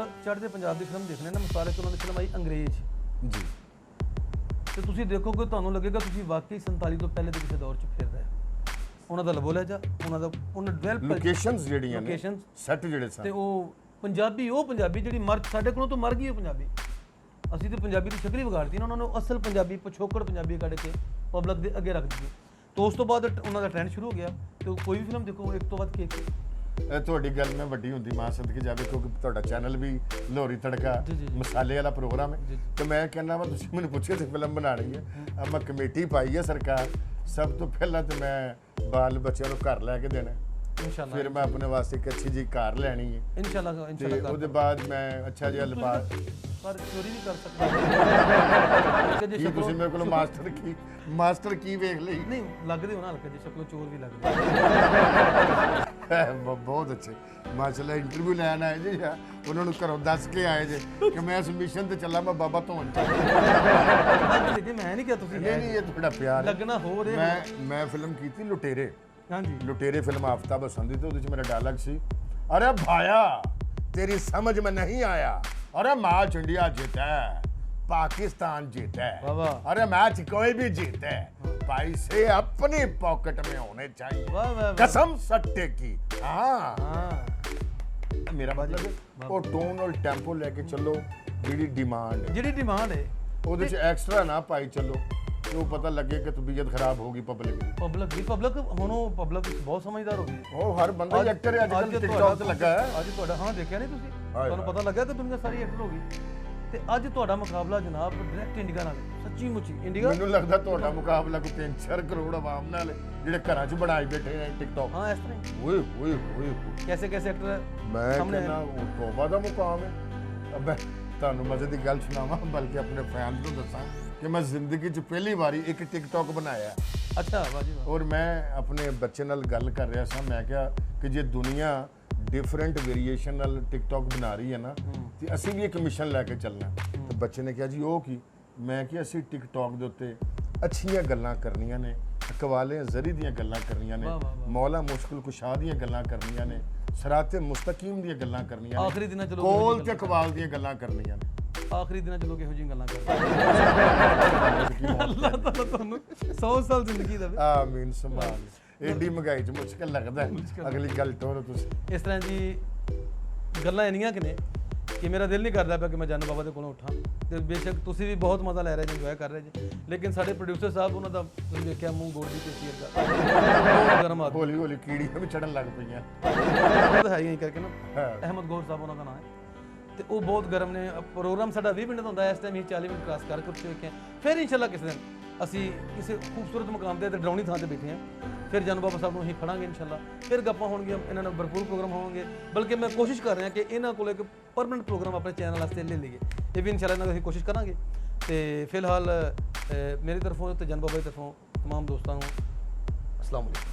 ਚੜ੍ਹਦੇ ਪੰਜਾਬ ਦੀ ਫਿਲਮ ਦੇਖਣੇ ਨਾ ਮਸਾਲੇ ਤੋਂ ਉਹਨਾਂ ਦੀ ਫਿਲਮ ਆਈ ਅੰਗਰੇਜ਼ ਜੀ ਤੇ ਤੁਸੀਂ ਦੇਖੋਗੇ ਤੁਹਾਨੂੰ ਲੱਗੇਗਾ ਤੁਸੀਂ ਵਾਕਈ 47 ਤੋਂ ਪਹਿਲੇ ਦੇ ਕਿਸੇ ਦੌਰ 'ਚ ਫਿਰ ਰਹੇ ਉਹਨਾਂ ਦਾ ਲਬੋਲਿਆ ਜਾ ਉਹਨਾਂ ਡਿਵੈਲਪ ਲੋਕੇਸ਼ਨਸ ਜਿਹੜੀਆਂ ਨੇ ਲੋਕੇਸ਼ਨਸ ਸੈੱਟ ਜਿਹੜੇ ਸਨ ਤੇ ਉਹ ਪੰਜਾਬੀ ਜਿਹੜੀ ਮਰ ਸਾਡੇ ਕੋਲੋਂ ਤੋਂ ਮਰ ਗਈ ਉਹ ਪੰਜਾਬੀ ਅਸੀਂ ਤੇ ਪੰਜਾਬੀ ਦੀ ਸ਼ਕਲ ਹੀ ਵਿਗਾੜਤੀ ਨਾ ਉਹਨਾਂ ਨੂੰ ਅਸਲ ਪੰਜਾਬੀ ਪਿਛੋਕੜ ਪੰਜਾਬੀ ਕੱਢ ਕੇ ਪਬਲਿਕ ਦੇ ਅੱਗੇ ਰੱਖ ਦਿੱਤੀ ਤੋਂ ਉਸ ਤੋਂ ਬਾਅਦ ਉਹਨਾਂ ਦਾ ਟ੍ਰੈਂਡ ਸ਼ੁਰੂ ਹੋ ਗਿਆ ਤੇ ਕੋਈ ਵੀ ਫਿਲਮ ਦੇਖੋ ਇੱਕ ਤੋਂ ਬਾਅਦ ਕੀ ਇਹ ਤੁਹਾਡੀ ਗੱਲ ਮੈਂ ਵੱਡੀ ਹੁੰਦੀ ਮਾਂ ਸਦਕੇ ਜਾਵੇ ਕਿਉਂਕਿ ਤੁਹਾਡਾ ਚੈਨਲ ਵੀ ਲਾਹੌਰੀ ਤੜਕਾ ਮਸਾਲੇ ਵਾਲਾ ਪ੍ਰੋਗਰਾਮ ਹੈ ਤੇ ਮੈਂ ਕਹਿੰਦਾ ਵਾ ਤੁਸੀਂ ਮੈਨੂੰ ਪੁੱਛਿਆ ਤੇ ਫਿਲਮ ਬਣਾਣੀ ਹੈ ਮੈਂ ਕਮੇਟੀ ਪਾਈ ਹੈ ਸਰਕਾਰ ਸਭ ਤੋਂ ਪਹਿਲਾਂ ਤੇ ਮੈਂ ਬਾਲ ਬੱਚਿਆਂ ਨੂੰ ਘਰ ਲੈ ਕੇ ਦੇਣਾ इंशाल्लाह फिर मैं अपने वास्ते एक अच्छी जी कार लैनी है इंशाल्लाह ਉਹਦੇ ਬਾਅਦ ਮੈਂ ਅੱਛਾ ਜਿਹਾ ਲਿਬਾਸ ਪਰ ਚੋਰੀ ਵੀ ਕਰ ਸਕਦਾ ਕੀ ਤੁਸੀਂ ਮੇਰੇ ਕੋਲ ਮਾਸਟਰ ਕੀ ਵੇਖ ਲਈ ਨਹੀਂ ਲੱਗਦੇ ਹੋ ਨਾ ਹਲਕੇ ਜੇ ਸ਼ਕਲੋਂ ਚੋਰ ਵੀ ਲੱਗਦੇ ਬਹੁਤ ਅੱਛੇ ਮਾਸ਼ਾਅੱਲਾ ਇੰਟਰਵਿਊ ਲੈਣ ਆਏ ਜੀ ਉਹਨਾਂ ਨੂੰ ਘਰੋਂ ਦੱਸ ਕੇ ਆਏ ਜੇ ਕਿ ਮੈਂ ਇਸ ਮਿਸ਼ਨ ਤੇ ਚੱਲਾਂ ਮੈਂ ਬਾਬਾ ਧੋਣ ਚੱਲਾਂ ਮੈਂ ਨਹੀਂ ਕਿਹਾ ਤੁਸੀਂ ਨਹੀਂ ਇਹ ਤੁਹਾਡਾ ਪਿਆਰ ਲੱਗਣਾ ਹੋ ਰਿਹਾ ਮੈਂ ਫਿਲਮ ਕੀਤੀ ਲੁਟੇਰੇ ਹਾਂਜੀ लुटेरे फिल्म आफ्ताब हसंदी तो मेरा डायलॉग सी अरे भाया तेरी समझ में नहीं आया अरे मैच इंडिया जीता है पाकिस्तान जीता है अरे मैच कोई भी जीते पैसे अपनी पॉकेट में होने चाहिए कसम सट्टे की हाँ ਮੇਰਾ ਮਤਲਬ ਉਹ ਟੋਨ ਔਰ ਟੈਂਪੋ ਲੈ ਕੇ ਚੱਲੋ, ਜਿਹੜੀ ਡਿਮਾਂਡ ਹੈ, ਜਿਹੜੀ ਡਿਮਾਂਡ ਹੈ ਉਹਦੇ 'ਚ ਐਕਸਟਰਾ ਨਾ ਪਾਈ ਚੱਲੋ ਕਿ ਉਹ ਪਤਾ ਲੱਗੇ ਕਿ ਤਬੀਅਤ ਖਰਾਬ ਹੋ ਗਈ ਪਬਲਿਕ ਦੀ। ਪਬਲਿਕ ਹੁਣ ਉਹ ਪਬਲਿਕ ਬਹੁਤ ਸਮਝਦਾਰ ਹੋ ਗਈ ਹੈ। ਉਹ ਹਰ ਬੰਦਾ ਹੀ ਐਕਟਰ ਹੈ, ਅੱਜ ਕੱਲ੍ਹ ਟਿਕਟੌਕ ਤੇ ਲੱਗਾ ਹੈ। ਅੱਜ ਤੁਹਾਡਾ ਹਾਂ ਦੇਖਿਆ ਨਹੀਂ ਤੁਸੀਂ, ਤੁਹਾਨੂੰ ਪਤਾ ਲੱਗਾ ਕਿ ਦੁਨੀਆ ਸਾਰੀ ਐਕਟਰ ਹੋ ਗਈ। ਤੇ ਅੱਜ ਤੁਹਾਡਾ ਮੁਕਾਬਲਾ ਜਨਾਬ ਡਾਇਰੈਕਟ ਇੰਡੀਆ ਨਾਲ ਹੈ, ਸੱਚੀ ਮੁੱਚੀ ਇੰਡੀਆ। ਮੈਨੂੰ ਲੱਗਦਾ ਤੁਹਾਡਾ ਮੁਕਾਬਲਾ ਕੋਈ 3-4 ਕਰੋੜ ਆਵਾਮ ਨਾਲ ਹੈ, ਜਿਹੜੇ ਘਰਾਂ 'ਚ ਬਣਾਈ ਬੈਠੇ ਨੇ ਟਿਕਟੌਕ। ਹਾਂ ਇਸ ਤਰ੍ਹਾਂ ਹੀ। ਓਏ ਓਏ ਓਏ ਕੈਸੇ ਐਕਟਰ ਮੈਂ ਕਹਿੰਦਾ ਉਹ ਤੋਬਾ ਦਾ ਮੁਕਾਮ ਹੈ। ਅਬੇ ਤੁਹਾਨੂੰ ਮਜ਼ੇ ਦੀ ਗੱਲ ਸੁਣਾਵਾਂ, ਬਲਕਿ ਆਪਣੇ ਫੈਨਸ ਨੂੰ ਦੱਸਾਂ ਕਿ ਮੈਂ ਜ਼ਿੰਦਗੀ 'ਚ ਪਹਿਲੀ ਵਾਰੀ ਇੱਕ ਟਿਕਟੌਕ ਬਣਾਇਆ। ਅੱਛਾ ਵਾਹ ਜੀ ਵਾਹ। ਔਰ ਮੈਂ ਆਪਣੇ ਬੱਚੇ ਨਾਲ ਗੱਲ ਕਰ ਰਿਹਾ ਸਾਂ, ਮੈਂ ਕਿਹਾ ਕਿ ਜੇ ਦੁਨੀਆ ਡਿਫਰੈਂਟ ਵੇਰੀਏਸ਼ਨ ਨਾਲ ਟਿਕਟੌਕ ਬਣਾ ਰਹੀ ਹੈ ਨਾ, ਤੇ ਅਸੀਂ ਵੀ ਇੱਕ ਮਿਸ਼ਨ ਲੈ ਕੇ ਚੱਲਣਾ। ਤੇ ਬੱਚੇ ਨੇ ਕਿਹਾ ਜੀ ਉਹ ਕੀ? ਮੈਂ ਕਿਹਾ ਅਸੀਂ ਟਿਕਟੌਕ ਦੇ ਉੱਤੇ ਅੱਛੀਆਂ ਗੱਲਾਂ ਕਰਨੀਆਂ ਨੇ, ਕਵਾਲੇ ਜ਼ਰੀ ਦੀਆਂ ਗੱਲਾਂ ਕਰਨੀਆਂ ਨੇ, ਮੌਲਾ ਮੁਸ਼ਕਿਲ ਕੁਸ਼ਾ ਦੀਆਂ ਗੱਲਾਂ ਕਰਨੀਆਂ ਨੇ, ਸਰਾਤੇ ਮੁਸਤਕੀਮ ਦੀਆਂ ਗੱਲਾਂ ਕਰਨੀਆਂ ਨੇ, ਆਖਰੀ ਦਿਨਾਂ ਚ ਲੋਕ ਕੋਲ ਤੇ ਕਵਾਲ ਦੀਆਂ ਗੱਲਾਂ ਕਰਨੀਆਂ ਨੇ। ਆਖਰੀ ਦਿਨਾਂ ਚ ਲੋਕ ਇਹੋ ਜਿਹੀਆਂ ਗੱਲਾਂ ਕਰਦੇ। ਅੱਲਾਹ ਤਾਲਾ ਤੁਹਾਨੂੰ 100 ਸਾਲ ਜ਼ਿੰਦਗੀ ਦੇਵੇ। ਆਮੀਨ ਸੁਭਾਨ। ਏਡੀ ਮਹਿੰਗਾਈ 'ਚ ਮੁਸ਼ਕਿਲ ਲੱਗਦਾ ਹੈ। ਅਗਲੀ ਗੱਲ ਟੋਰੋ ਤੁਸੀਂ। ਇਸ ਤਰ੍ਹਾਂ ਜੀ ਗੱਲਾਂ ਇੰਨੀਆਂ ਕਿ ਨੇ ਕਿ ਮੇਰਾ ਦਿਲ ਨਹੀਂ ਕਰਦਾ ਪਿਆ ਕਿ ਮੈਂ ਜਾਨੂ ਬਾਬਾ ਦੇ ਕੋਲੋਂ ਉੱਠਾਂ। ਤੇ ਬੇਸ਼ੱਕ ਤੁਸੀਂ ਵੀ ਬਹੁਤ ਮਜ਼ਾ ਲੈ ਰਹੇ ਜੀ, ਇੰਜੋਏ ਕਰ ਰਹੇ ਜੀ, ਲੇਕਿਨ ਸਾਡੇ ਪ੍ਰੋਡਿਊਸਰ ਸਾਹਿਬ, ਉਹਨਾਂ ਦਾ ਤੁਸੀਂ ਵੇਖਿਆ ਮੂੰਹ ਗੋਲਡੀ ਤੇ ਸੀਰ ਦਾ ਬਹੁਤ ਗਰਮ ਆਦਮੀ। ਹੌਲੀ ਹੌਲੀ ਕੀੜੀਆਂ ਵੀ ਚੜਨ ਲੱਗ ਪਈਆਂ। ਉਹ ਹੈ ਹੀ ਕਰਕੇ ਨਾ, ਅਹਿਮਦ ਗੌਰ ਸਾਹਿਬ ਉਹਨਾਂ ਦਾ ਨਾਮ ਹੈ। ਤੇ ਉਹ ਬਹੁਤ ਗਰਮ ਨੇ। ਪ੍ਰੋਗਰਾਮ ਸਾਡਾ 20 ਮਿੰਟ ਦਾ ਹੁੰਦਾ, ਇਸ ਟਾਈਮ ਅਸੀਂ 40 ਮਿੰਟ ਕ੍ਰਾਸ ਕਰ ਚੁੱਕੇ ਹਾਂ। ਫਿਰ ਇਨਸ਼ਾਅੱਲਾ ਕਿਸੇ ਦਿਨ ਅਸੀਂ ਕਿਸੇ ਖੂਬਸੂਰਤ ਮੁਕਾਮ ਤੇ ਡਰਾਉਣੀ ਥਾਂ ਤੇ ਬੈਠੇ ਹਾਂ, ਫਿਰ ਜਾਨੂ ਬਾਬਾ ਸਾਹਿਬ ਨੂੰ ਅਸੀਂ ਫੜਾਂਗੇ ਇਨਸ਼ਾਅੱਲਾ। ਫਿਰ ਗੱਪਾਂ ਹੋਣਗੀਆਂ, ਇਹਨਾਂ ਨਾਲ ਭਰਪੂਰ ਪ੍ਰੋਗਰਾਮ ਹੋਣਗੇ। ਬਲਕਿ ਮੈਂ ਕੋਸ਼ਿਸ਼ ਕਰ ਰਿਹਾ ਕਿ ਇਹਨਾਂ ਕੋਲ ਇੱਕ ਪਰਮਾਨੈਂਟ ਪ੍ਰੋਗਰਾਮ ਆਪਣੇ ਚੈਨਲ ਵਾਸਤੇ ਲੈ ਲਈਏ। ਇਹ ਵੀ ਇਨਸ਼ਾਅੱਲਾ ਇਹਨਾਂ ਦੀ ਅਸੀਂ ਕੋਸ਼ਿਸ਼ ਕਰਾਂਗੇ। ਤੇ ਫਿਲਹਾਲ ਮੇਰੀ ਤਰਫੋਂ ਤੇ ਜਾਨੂ ਬਾਬਾ ਦੀ ਤਰਫੋਂ ਤਮਾਮ ਦੋਸਤਾਂ ਨੂੰ ਅਸਲਾਮ ਵਾਲੇਕੁਮ।